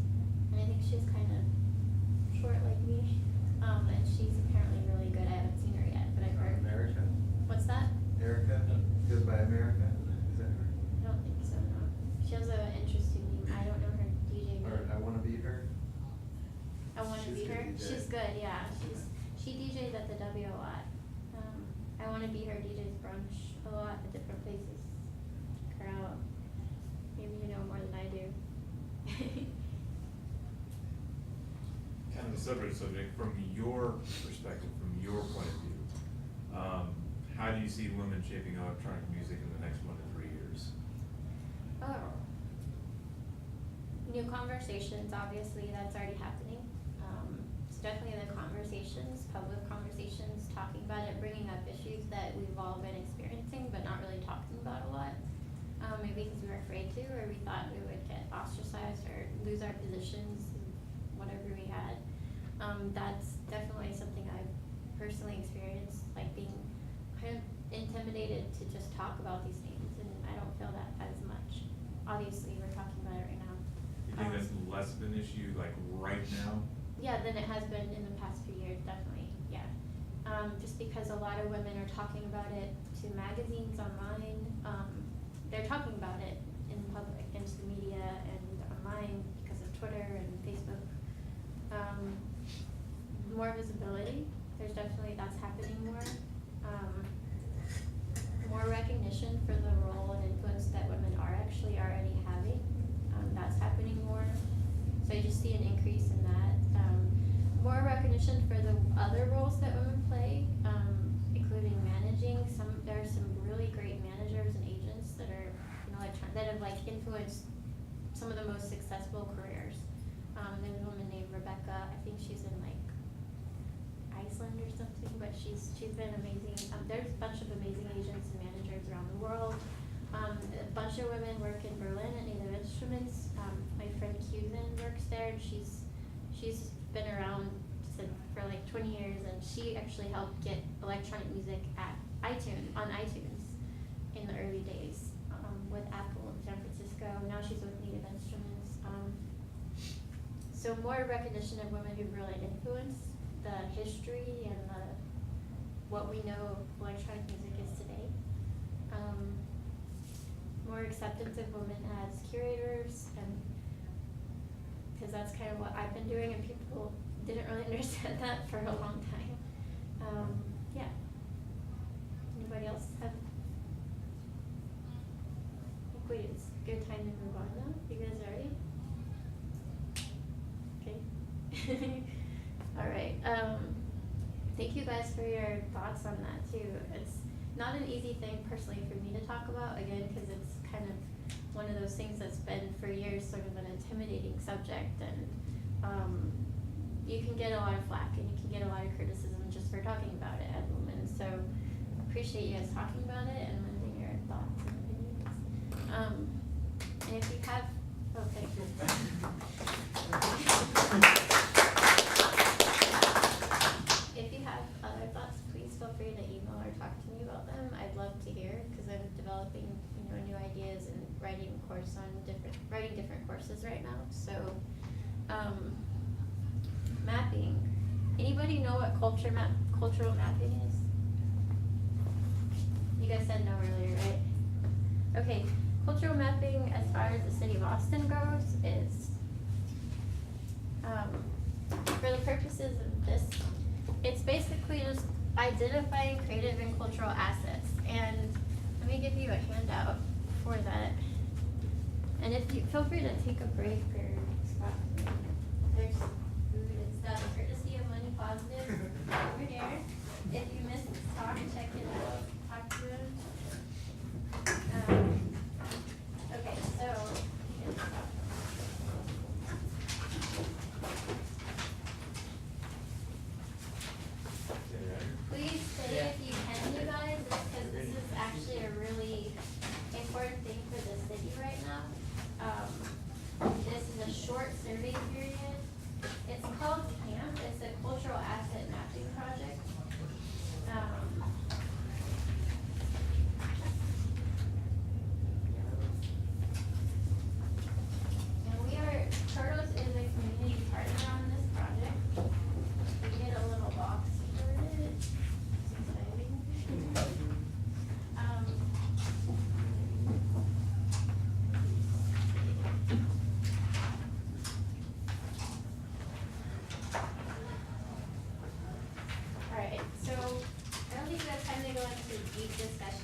and I think she's kind of short like me, and she's apparently really good. I haven't seen her yet, but I've heard.
America?
What's that?
Erica? Goes by America? Is that her?
I don't think so, no. She has an interesting name. I don't know her DJ name.
Or I Wanna Be Her?
I Wanna
She's
Be
good
Her?
DJ.
She's good, yeah. She DJs at the W a lot. I Wanna Be Her DJs brunch a lot at different places. Check her out. Maybe you know more than I do.
Kind of a separate subject, from your perspective, from your point of view, how do you see women shaping electronic music in the next 1 to 3 years?
Oh. New conversations, obviously, that's already happening. So definitely the conversations, public conversations, talking about it, bringing up issues that we've all been experiencing but not really talking about a lot. Maybe because we were afraid to, or we thought we would get ostracized or lose our positions, whatever we had. That's definitely something I've personally experienced, like being kind of intimidated to just talk about these things, and I don't feel that as much. Obviously, we're talking about it right now.
You think that's less of an issue, like right now?
Yeah, than it has been in the past few years, definitely, yeah. Just because a lot of women are talking about it to magazines online, they're talking about it in public, into the media and online because of Twitter and Facebook. More visibility, there's definitely, that's happening more. More recognition for the role and influence that women are actually already having, that's happening more. So you just see an increase in that. More recognition for the other roles that women play, including managing. There are some really great managers and agents that are, that have like influenced some of the most successful careers. There's a woman named Rebecca. I think she's in like Iceland or something, but she's been amazing. There's a bunch of amazing agents and managers around the world. A bunch of women work in Berlin at Native Instruments. My friend Cusan works there, and she's been around for like 20 years, and she actually helped get electronic music at on iTunes in the early days. with Apple in San Francisco. Now she's with Native Instruments. So more recognition of women who really influenced the history and what we know electronic music is today. More acceptance of women as curators, and because that's kind of what I've been doing, and people didn't really understand that for a long time. Yeah. Anybody else have? I think it's a good time to move on now. You guys ready? Okay. All right. Thank you guys for your thoughts on that too. It's not an easy thing personally for me to talk about, again, because it's kind of one of those things that's been for years sort of an intimidating subject, and you can get a lot of flack and you can get a lot of criticism just for talking about it as women. So appreciate you guys talking about it and lending your thoughts and opinions. And if you have, oh, thank you. If you have other thoughts, please feel free to email or talk to me about them. I'd love to hear, because I'm developing, new ideas and writing different courses right now. So, mapping. Anybody know what cultural mapping is? You guys said no earlier, right? Okay, cultural mapping, as far as the city of Austin goes, is for the purposes of this, it's basically just identifying creative and cultural assets. And let me give you a handout for that. And if you feel free to take a break or stop. There's food and stuff, courtesy of Money Positive over here. If you missed this talk, check it out. Talk to them. Okay, so please stay if you can, you guys, because this is actually a really important thing for the city right now. This is a short survey period. It's called CAMP. It's a cultural asset mapping project. And Protos is a community partner on this project. We get a little box for it. It's exciting. Alright, so I don't think we have time to go into deep discussion